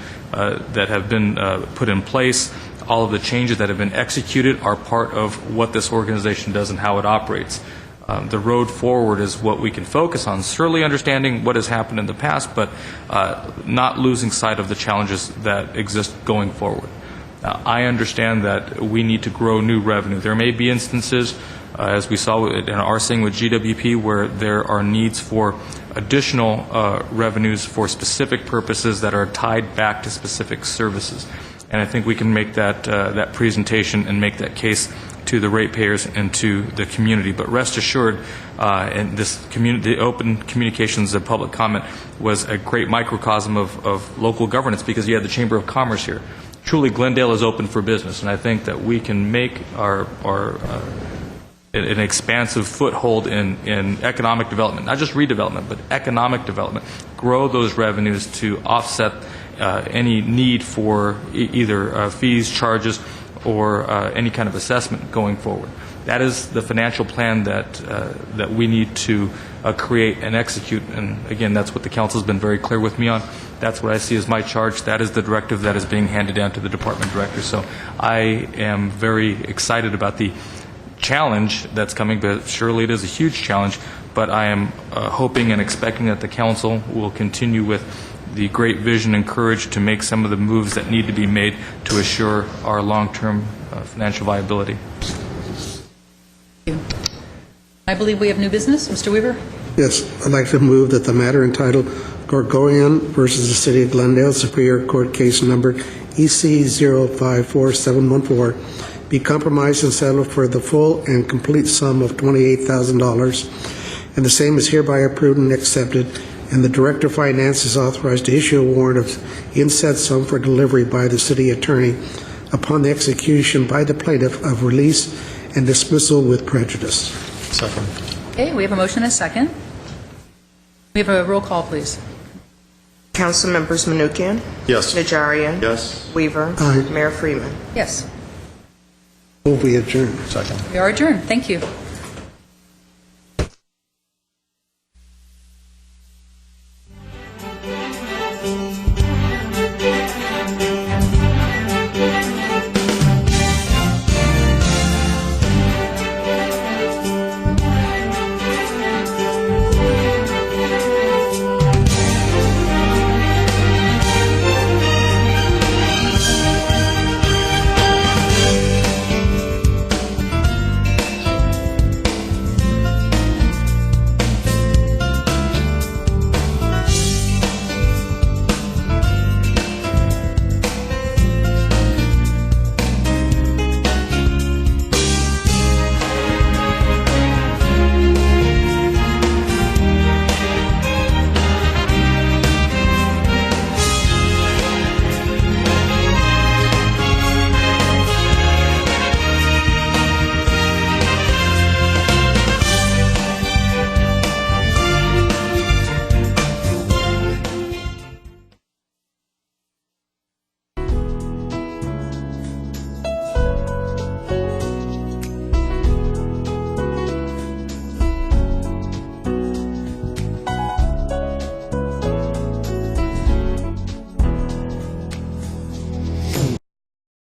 put in place, all of the changes that have been executed are part of what this organization does and how it operates. the road forward is what we can focus on, certainly understanding what has happened in the past, but not losing sight of the challenges that exist going forward. I understand that we need to grow new revenue. There may be instances, as we saw and are seeing with GWP, where there are needs for additional revenues for specific purposes that are tied back to specific services. And I think we can make that presentation and make that case to the ratepayers and to the community. But rest assured, and the open communications and public comment was a great microcosm of local governance, because you had the Chamber of Commerce here. Truly, Glendale is open for business, and I think that we can make an expansive foothold in economic development, not just redevelopment, but economic development, grow those revenues to offset any need for either fees, charges, or any kind of assessment going forward. That is the financial plan that we need to create and execute. And again, that's what the council has been very clear with me on. That's what I see as my charge. That is the directive that is being handed down to the department director. So I am very excited about the challenge that's coming, but surely it is a huge challenge. But I am hoping and expecting that the council will continue with the great vision and courage to make some of the moves that need to be made to assure our long-term financial viability. I believe we have new business. Mr. Weaver? Yes, I'd like to move that the matter entitled Gorgorian versus the City of Glendale, Superior Court Case Number EC 054714, be compromised and settled for the full and complete sum of $28,000, and the same is hereby approved and accepted, and the Director of Finance is authorized to issue a warrant of in said sum for delivery by the City Attorney upon the execution by the plaintiff of release and dismissal with prejudice. Second. Okay, we have a motion and a second. We have a roll call, please. Council members Manukian? Yes. Najarian? Yes. Weaver? Aye. Mayor Freeman? Yes, Move we adjourn. Second. we are adjourned. Thank you.